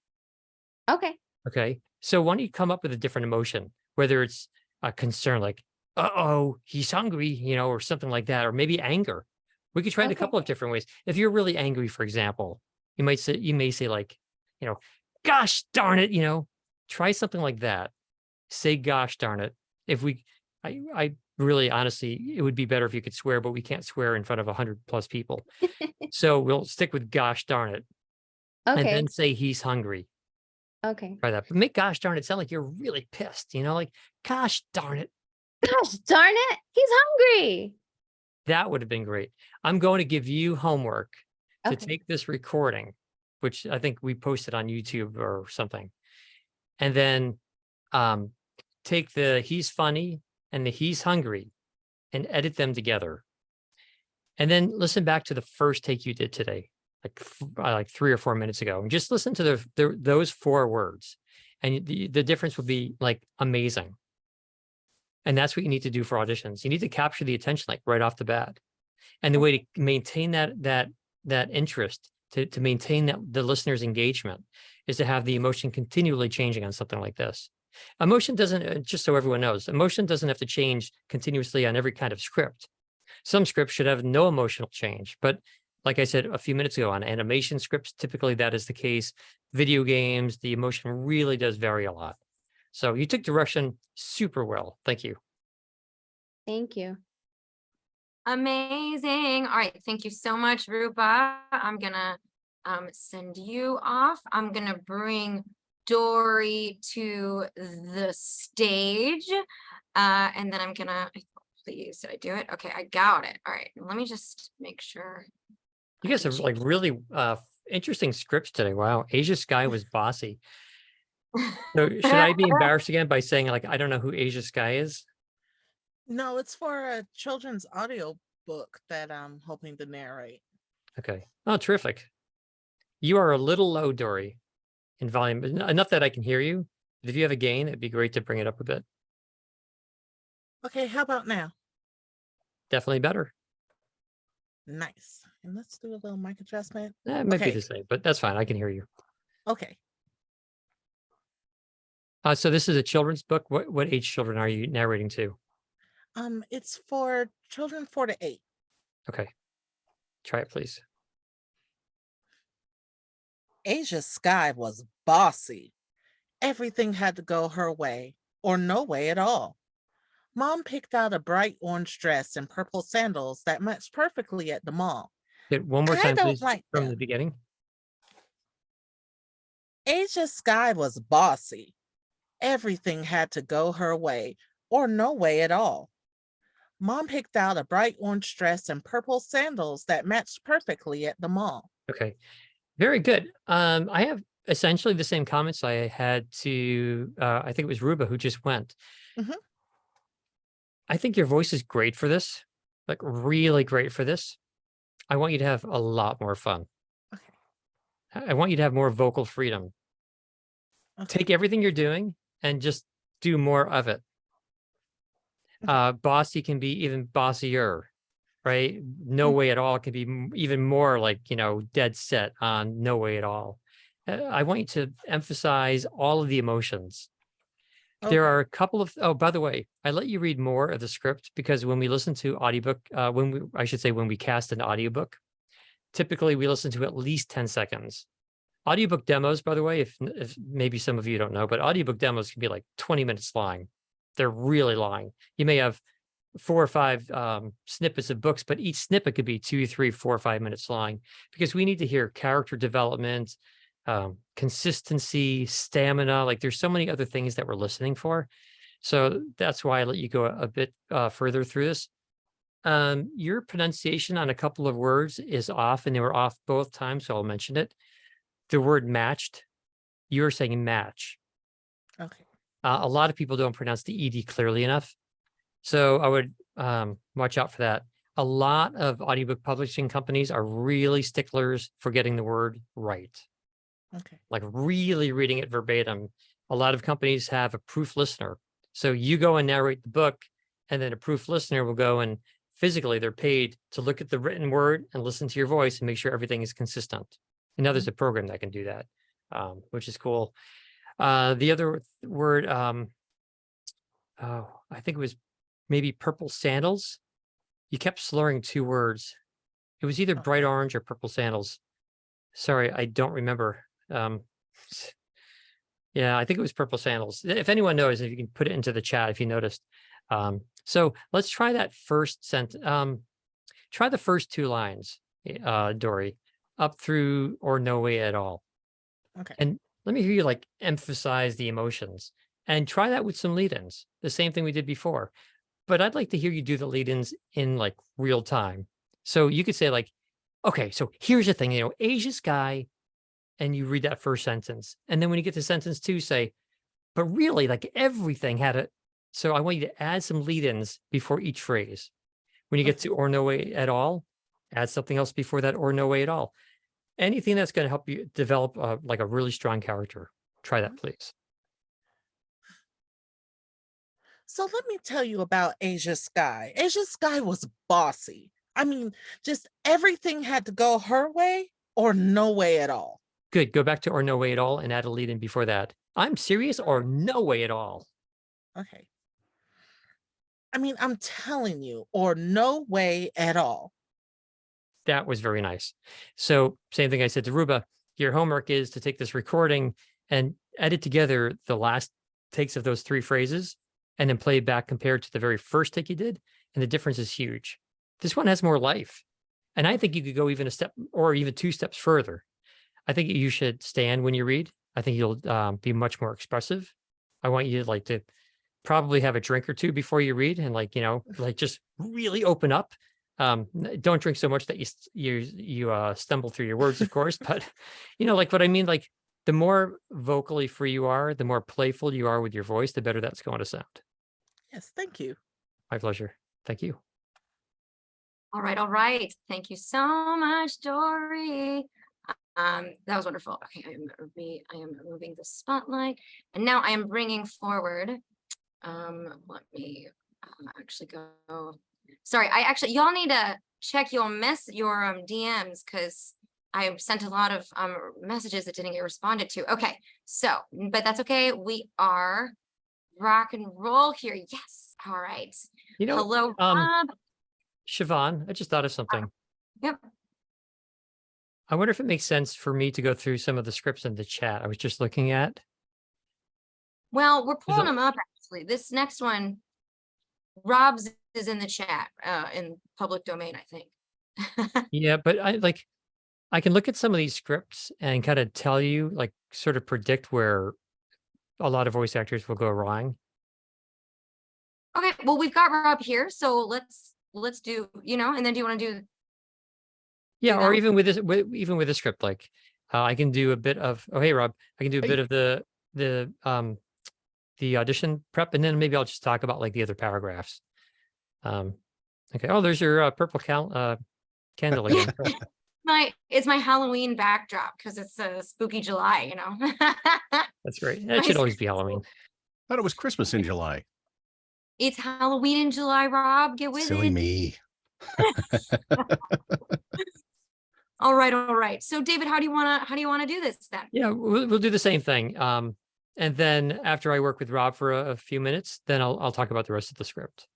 Okay. Okay. So why don't you come up with a different emotion, whether it's a concern like, uh-oh, he's hungry, you know, or something like that, or maybe anger. We could try it a Okay. couple of different ways. If you're really angry, for example, you may say like, you know, gosh darn it, you know, try something like that. Say gosh darn it. If we I really honestly, it would be better if you could swear, but we can't swear in front of 100+ people. So we'll stick with gosh darn it and Okay. then say he's hungry. Okay. Try that. But make gosh darn it sound like you're really pissed, you know, like gosh darn it. Gosh darn it. He's hungry. That would have been great. I'm going to give you homework to Okay. take this recording, which I think we posted on YouTube or something, and then take the he's funny and the he's hungry and edit them together. And then listen back to the first take you did today, like 3 or 4 minutes ago, and just listen to those 4 words, and the difference will be like amazing. And that's what you need to do for auditions. You need to capture the attention like right off the bat. And the way to maintain that interest, to maintain the listener's engagement, is to have the emotion continually changing on something like this. Emotion doesn't, just so everyone knows, emotion doesn't have to change continuously on every kind of script. Some scripts should have no emotional change, but like I said a few minutes ago, on animation scripts, typically that is the case. Video games, the emotion really does vary a lot. So you took direction super well. Thank you. Thank you. Amazing. All right. Thank you so much, Rupa. I'm gonna send you off. I'm gonna bring Dory to the stage. And then I'm gonna, please, did I do it? Okay, I got it. All right. Let me just make sure. You guys have like really interesting scripts today. Wow. Asia Sky was bossy. So should I be embarrassed again by saying like, I don't know who Asia Sky is? No, it's for a children's audio book that I'm hoping to narrate. Okay. Oh, terrific. You are a little low, Dory, in volume, but enough that I can hear you. But if you have a gain, it'd be great to bring it up a bit. Okay, how about now? Definitely better. Nice. And let's do a little mic adjustment. It might be Okay. the same, but that's fine. I can hear you. Okay. So this is a children's book. What age children are you narrating to? It's for children 4 to 8. Okay. Try it, please. Asia Sky was bossy. Everything had to go her way or no way at all. Mom picked out a bright orange dress and purple sandals that matched perfectly at the mall. One more I time, don't please, like from them. the beginning. Asia Sky was bossy. Everything had to go her way or no way at all. Mom picked out a bright orange dress and purple sandals that matched perfectly at the mall. Okay. Very good. I have essentially the same comments I had to, I think it was Ruba who just went. Mhm. I think your voice is great for this, like really great for this. I want you to have a lot more fun. Okay. I want you to have more vocal freedom. Okay. Take everything you're doing and just do more of it. Bossy can be even bossier, right? No Mhm. way at all can be even more like, dead set on no way at all. I want you to emphasize all of the emotions. There Okay. are a couple of, oh, by the way, I let you read more of the script because when we listen to audiobook, I should say, when we cast an audiobook, typically we listen to at least 10 seconds. Audiobook demos, by the way, if maybe some of you don't know, but audiobook demos can be like 20 minutes long. They're really long. You may have 4 or 5 snippets of books, but each snippet could be 2, 3, 4, 5 minutes long because we need to hear character development, consistency, stamina. Like there's so many other things that we're listening for. So that's why I let you go a bit further through this. Your pronunciation on a couple of words is off, and they were off both times, so I'll mention it. The word matched, you were saying match. Okay. A lot of people don't pronounce the ED clearly enough. So I would watch out for that. A lot of audiobook publishing companies are really sticklers for getting the word right, Okay. like really reading it verbatim. A lot of companies have a proof listener. So you go and narrate the book, and then a proof listener will go and physically they're paid to look at the written word and listen to your voice and make sure everything is consistent. And now there's a program that can do that, which is cool. The other word, oh, I think it was maybe purple sandals. You kept slurring 2 words. It was either bright orange or purple sandals. Sorry, I don't remember. Yeah, I think it was purple sandals. If anyone knows, if you can put it into the chat, if you noticed. So let's try that first sentence. Try the first 2 lines, Dory, up through or no way at all. Okay. And let me hear you like emphasize the emotions and try that with some lead-ins. The same thing we did before. But I'd like to hear you do the lead-ins in like real time. So you could say like, okay, so here's the thing, Asia's guy, and you read that first sentence. And then when you get to sentence 2, say, but really like everything had a, so I want you to add some lead-ins before each phrase. When you get to or no way at all, add something else before that or no way at all. Anything that's going to help you develop like a really strong character. Try that, please. So let me tell you about Asia Sky. Asia Sky was bossy. I mean, just everything had to go her way or no way at all. Good. Go back to or no way at all and add a lead in before that. I'm serious or no way at all. Okay. I mean, I'm telling you, or no way at all. That was very nice. So same thing I said to Ruba, your homework is to take this recording and edit together the last takes of those 3 phrases and then play it back compared to the very first take you did. And the difference is huge. This one has more life. And I think you could go even a step or even 2 steps further. I think you should stand when you read. I think you'll be much more expressive. I want you to probably have a drink or 2 before you read and just really open up. Don't drink so much that you stumble through your words, of course, but what I mean, the more vocally free you are, the more playful you are with your voice, the better that's going to sound. Yes, thank you. My pleasure. Thank you. All right, all right. Thank you so much, Dory. That was wonderful. Okay, I am moving the spotlight, and now I am bringing forward. Let me actually go. Sorry, y'all need to check your DMs because I sent a lot of messages that didn't get responded to. Okay, so but that's okay. We are rock and roll here. Yes. All right. Hello, Rob. Siobhan, I just thought of something. Yep. I wonder if it makes sense for me to go through some of the scripts in the chat I was just looking at. Well, we're pulling them up actually. This next one, Rob's is in the chat, in public domain, I think. Yeah, but I can look at some of these scripts and kind of tell you, sort of predict where a lot of voice actors will go wrong. Okay, well, we've got Rob here, so let's do, and then do you want to do? Yeah, do or that? even with this, even with a script, like I can do a bit of. Oh, hey, Rob, I can do a bit Hey. of the audition prep, and then maybe I'll just talk about like the other paragraphs. Okay. Oh, there's your purple candle again. It's my Halloween backdrop because it's a spooky July, That's great. That should always be Halloween. Thought it was Christmas in July. It's Halloween in July, Rob. Get with Silly it. me. All right. So David, how do you wanna do this then? Yeah, we'll do the same thing. And then after I work with Rob for a few minutes, then I'll talk about the rest of the script.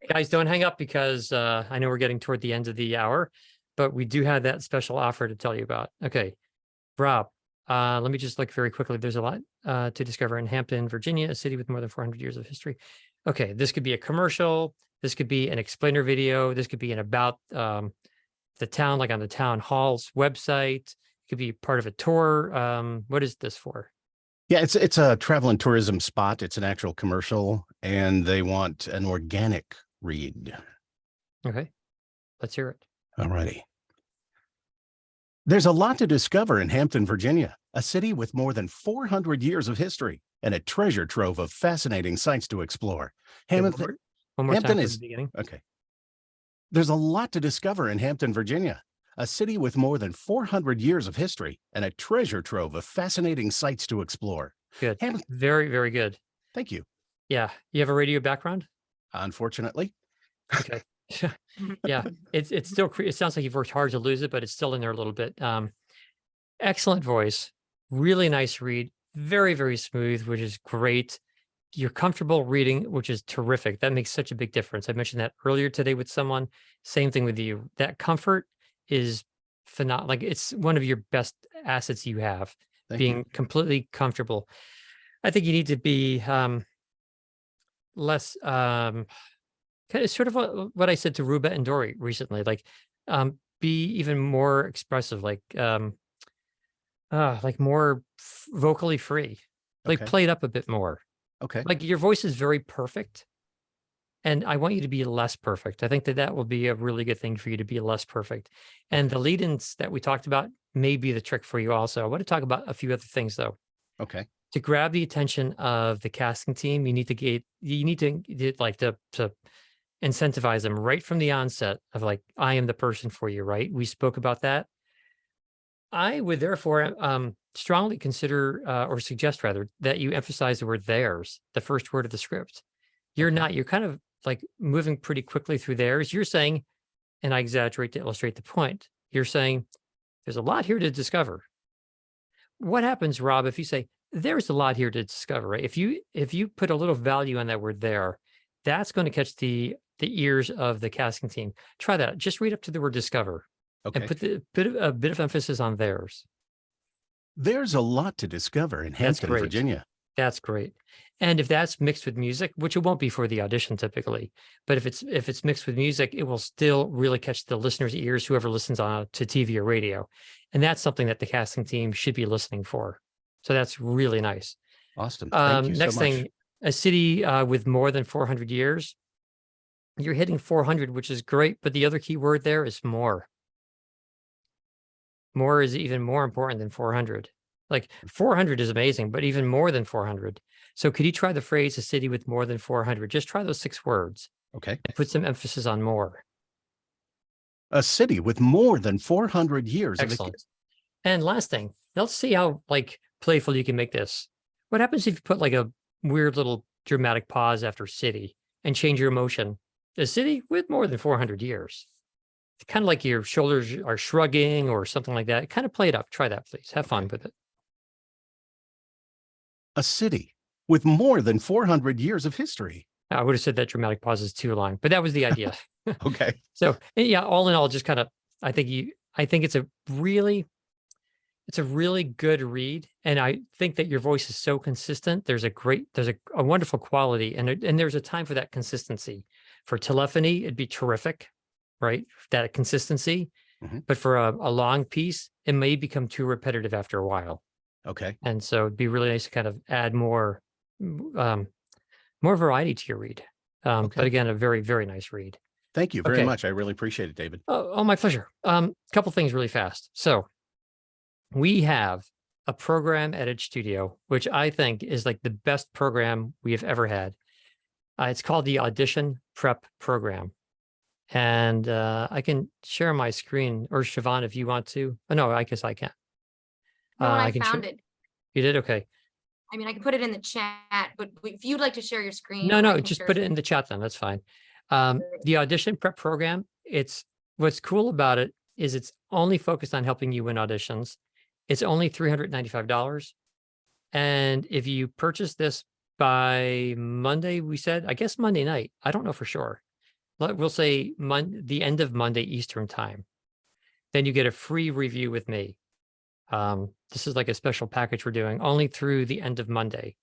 Guys, don't hang up because I know we're getting toward the end of the hour, but we do have that special offer to tell you about. Okay, Rob, let me just look very quickly. There's a lot to discover in Hampton, Virginia, a city with more than 400 years of history. Okay, this could be a commercial. This could be an explainer video. This could be an about the town, like on the town hall's website. It could be part of a tour. What is this for? Yeah, it's a travel and tourism spot. It's an actual commercial, and they want an organic read. Okay, let's hear it. All righty. There's a lot to discover in Hampton, Virginia, a city with more than 400 years of history and a treasure trove of fascinating sights to explore. Okay, Hampton, one more Hampton time from is the beginning. okay. There's a lot to discover in Hampton, Virginia, a city with more than 400 years of history and a treasure trove of fascinating sights to explore. Good. Hampton, Very, very good. thank you. Yeah. You have a radio background? Unfortunately, Okay. Yeah. It's still, it sounds like you've worked hard to lose it, but it's still in there a little bit. Excellent voice. Really nice read. Very, very smooth, which is great. You're comfortable reading, which is terrific. That makes such a big difference. I mentioned that earlier today with someone. Same thing with you. That comfort is phenomenal. Like it's one of your best assets you have, thank being you. completely comfortable. I think you need to be less kind of sort of what I said to Ruba and Dory recently, be even more expressive, like more vocally free, like Okay. play it up a bit more. Okay. Like your voice is very perfect. And I want you to be less perfect. I think that will be a really good thing for you to be less perfect. And the lead-ins that we talked about may be the trick for you also. I want to talk about a few other things though. Okay. To grab the attention of the casting team, you need to incentivize them right from the onset of like, I am the person for you, right? We spoke about that. I would therefore strongly consider or suggest rather that you emphasize the word theirs, the first word of the script. You're not, you're kind of like moving pretty quickly through theirs. You're saying, and I exaggerate to illustrate the point, you're saying, there's a lot here to discover. What happens, Rob, if you say, there's a lot here to discover, right? If you put a little value on that word there, that's going to catch the ears of the casting team. Try that. Just read up to the word discover Okay. and put a bit of emphasis on theirs. There's a lot to discover in That's Hampton, great. Virginia. That's great. And if that's mixed with music, which it won't be for the audition typically, but if it's mixed with music, it will still really catch the listener's ears, whoever listens on to TV or radio. And that's something that the casting team should be listening for. So that's really nice. Awesome. Thank you Next so much. thing, a city with more than 400 years, you're hitting 400, which is great. But the other key word there is more. More is even more important than 400. Like 400 is amazing, but even more than 400. So could you try the phrase a city with more than 400? Just try those 6 words Okay. and put some emphasis on more. A city with more than 400 years Excellent. of And last thing, let's see how like playful you can make this. What happens if you put like a weird little dramatic pause after city and change your emotion? A city with more than 400 years. Kind of like your shoulders are shrugging or something like that. Kind of play it up. Try that, please. Have fun with it. a city with more than 400 years of history. I would have said that dramatic pause is too long, but that was the idea. Okay. So yeah, all in all, just kind of, I think it's a really good read. And I think that your voice is so consistent. There's a wonderful quality and there's a time for that consistency. For telephony, it'd be terrific, right? That consistency. Mhm. But for a long piece, it may become too repetitive after a while. Okay. And so it'd be really nice to kind of add more variety to your read. But Okay. again, a very, very nice read. Thank you very Okay. much. I really appreciate it, David. Oh, my pleasure. Couple things really fast. So we have a program at Edge Studio, which I think is like the best program we have ever had. It's called the Audition Prep Program. And I can share my screen, or Siobhan, if you want to. Oh, no, I guess I can. No, I can found share- it. You did? Okay. I mean, I can put it in the chat, but if you'd like to share your screen. No, I no, can just share put it screen. in the chat then. That's fine. The audition prep program, what's cool about it is it's only focused on helping you win auditions. It's only $395. And if you purchase this by Monday, we said, I guess Monday night, I don't know for sure. We'll say the end of Monday Eastern time. Then you get a free review with me. This is like a special package we're doing only through the end of Monday.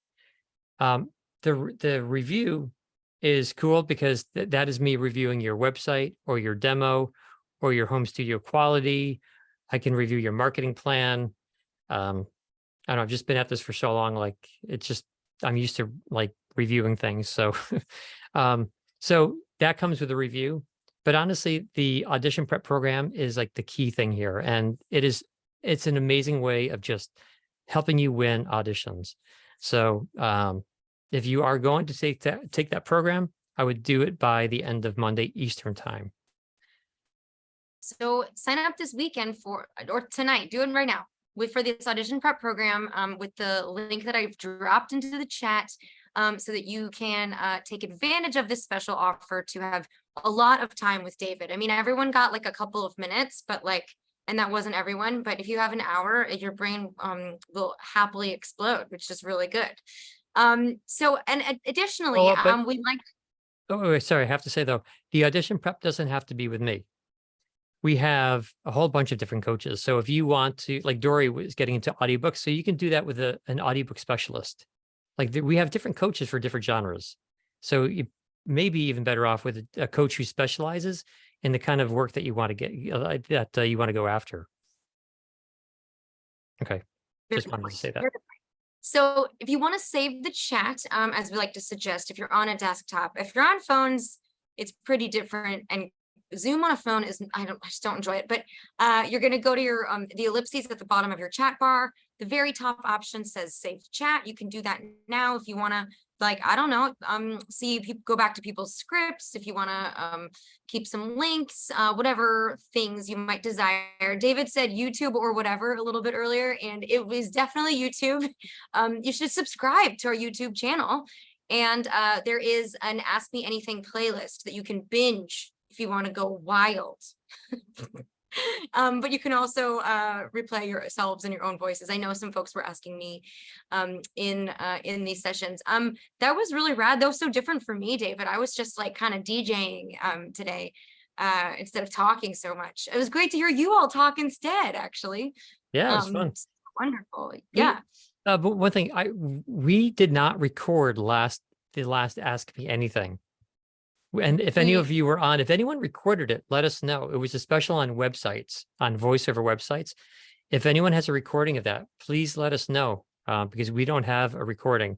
The review is cool because that is me reviewing your website or your demo or your home studio quality. I can review your marketing plan. I don't know, I've just been at this for so long, like it's just, I'm used to like reviewing things. So, so that comes with a review, but honestly, the audition prep program is like the key thing here. And it's an amazing way of just helping you win auditions. So, if you are going to take that program, I would do it by the end of Monday Eastern time. So sign up this weekend or tonight, do it right now for this audition prep program with the link that I've dropped into the chat so that you can take advantage of this special offer to have a lot of time with David. I mean, everyone got like a couple of minutes, but and that wasn't everyone, but if you have an hour, your brain will happily explode, which is really good. So, and additionally, we'd like. Oh, wait, sorry. I have to say though, the audition prep doesn't have to be with me. We have a whole bunch of different coaches. So if you want to, like Dory was getting into audiobooks, so you can do that with an audiobook specialist. Like we have different coaches for different genres. So you may be even better off with a coach who specializes in the kind of work that you want to get, that you want to go after. Okay. Just wanted to say that. So if you want to save the chat, as we like to suggest, if you're on a desktop, if you're on phones, it's pretty different. And Zoom on a phone is, I just don't enjoy it, but you're going to go to your, the ellipses at the bottom of your chat bar. The very top option says save chat. You can do that now if you want to, like, I don't know, see people go back to people's scripts, if you want to keep some links, whatever things you might desire. David said YouTube or whatever a little bit earlier, and it was definitely YouTube. You should subscribe to our YouTube channel. And there is an Ask Me Anything playlist that you can binge if you want to go wild. But you can also replay yourselves in your own voices. I know some folks were asking me in these sessions. That was really rad. That was so different for me, David. I was just like kind of DJing today instead of talking so much. It was great to hear you all talk instead, actually. Yeah, it's fun. Wonderful. Yeah. But one thing, we did not record the last Ask Me Anything. And if any of you were on, if anyone recorded it, let us know. It was a special on websites, on voiceover websites. If anyone has a recording of that, please let us know because we don't have a recording.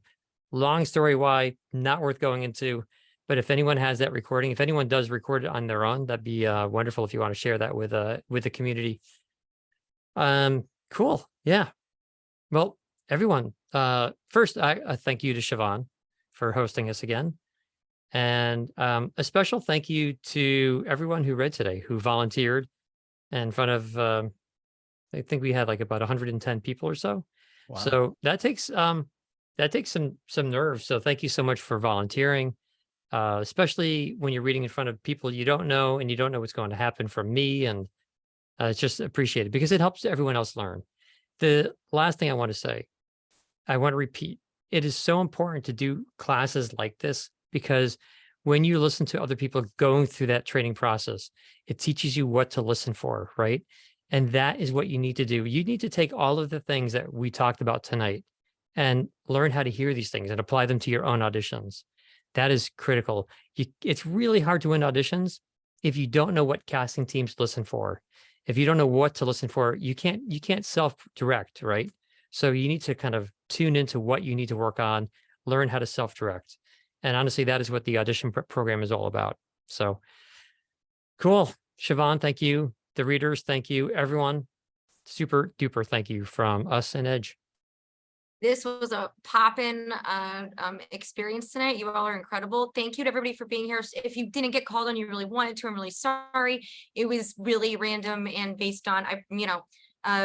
Long story why, not worth going into. But if anyone has that recording, if anyone does record it on their own, that'd be wonderful if you want to share that with the community. Cool. Yeah. Well, everyone, first, I thank you to Siobhan for hosting us again. And a special thank you to everyone who read today, who volunteered in front of, I think we had like about 110 people or so. Wow. So that takes some nerve. So thank you so much for volunteering, especially when you're reading in front of people you don't know and you don't know what's going to happen from me. And it's just appreciated because it helps everyone else learn. The last thing I want to say, I want to repeat, it is so important to do classes like this because when you listen to other people going through that training process, it teaches you what to listen for, right? And that is what you need to do. You need to take all of the things that we talked about tonight and learn how to hear these things and apply them to your own auditions. That is critical. It's really hard to win auditions if you don't know what casting teams listen for. If you don't know what to listen for, you can't self-direct, right? So you need to kind of tune into what you need to work on, learn how to self-direct. And honestly, that is what the audition program is all about. So cool. Siobhan, thank you. The readers, thank you. Everyone, super duper thank you from us and Edge. This was a poppin' experience tonight. You all are incredible. Thank you to everybody for being here. If you didn't get called on, you really wanted to, I'm really sorry. It was really random and based on,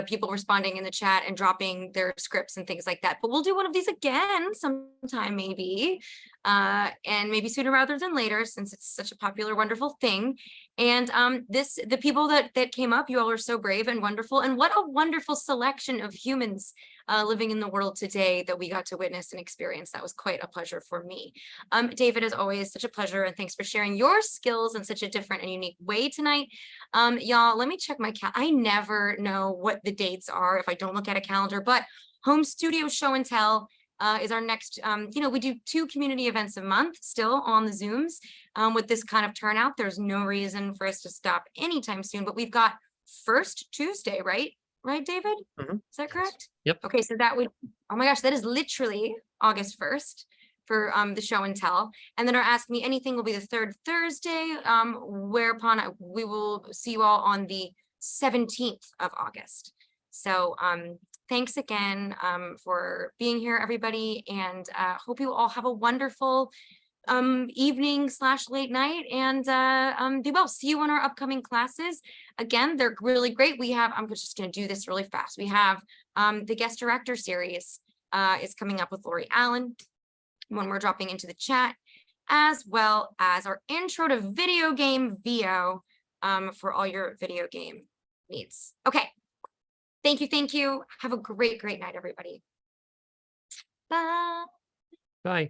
people responding in the chat and dropping their scripts and things like that. But we'll do one of these again sometime maybe, and maybe sooner rather than later, since it's such a popular, wonderful thing. And the people that came up, you all are so brave and wonderful. And what a wonderful selection of humans living in the world today that we got to witness and experience. That was quite a pleasure for me. David, as always, such a pleasure. And thanks for sharing your skills in such a different and unique way tonight. Y'all, let me check my I never know what the dates are if I don't look at a calendar, but Home Studio Show and Tell is our next, we do 2 community events a month still on the Zooms. With this kind of turnout, there's no reason for us to stop anytime soon, but we've got First Tuesday, right? Right, David? Mhm. Is that correct? Yep. Okay, so that would, oh my gosh, that is literally August 1st for the show and tell. And then our Ask Me Anything will be the 3rd Thursday, whereupon we will see you all on the 17th of August. So thanks again for being here, everybody, and hope you all have a wonderful evening / late night, and be well. See you in our upcoming classes. Again, they're really great. We have, I'm just going to do this really fast. We have the guest director series is coming up with Lori Allen when we're dropping into the chat, as well as our intro to video game VO for all your video game needs. Okay. Thank you. Thank you. Have a great night, everybody. Bye. Bye.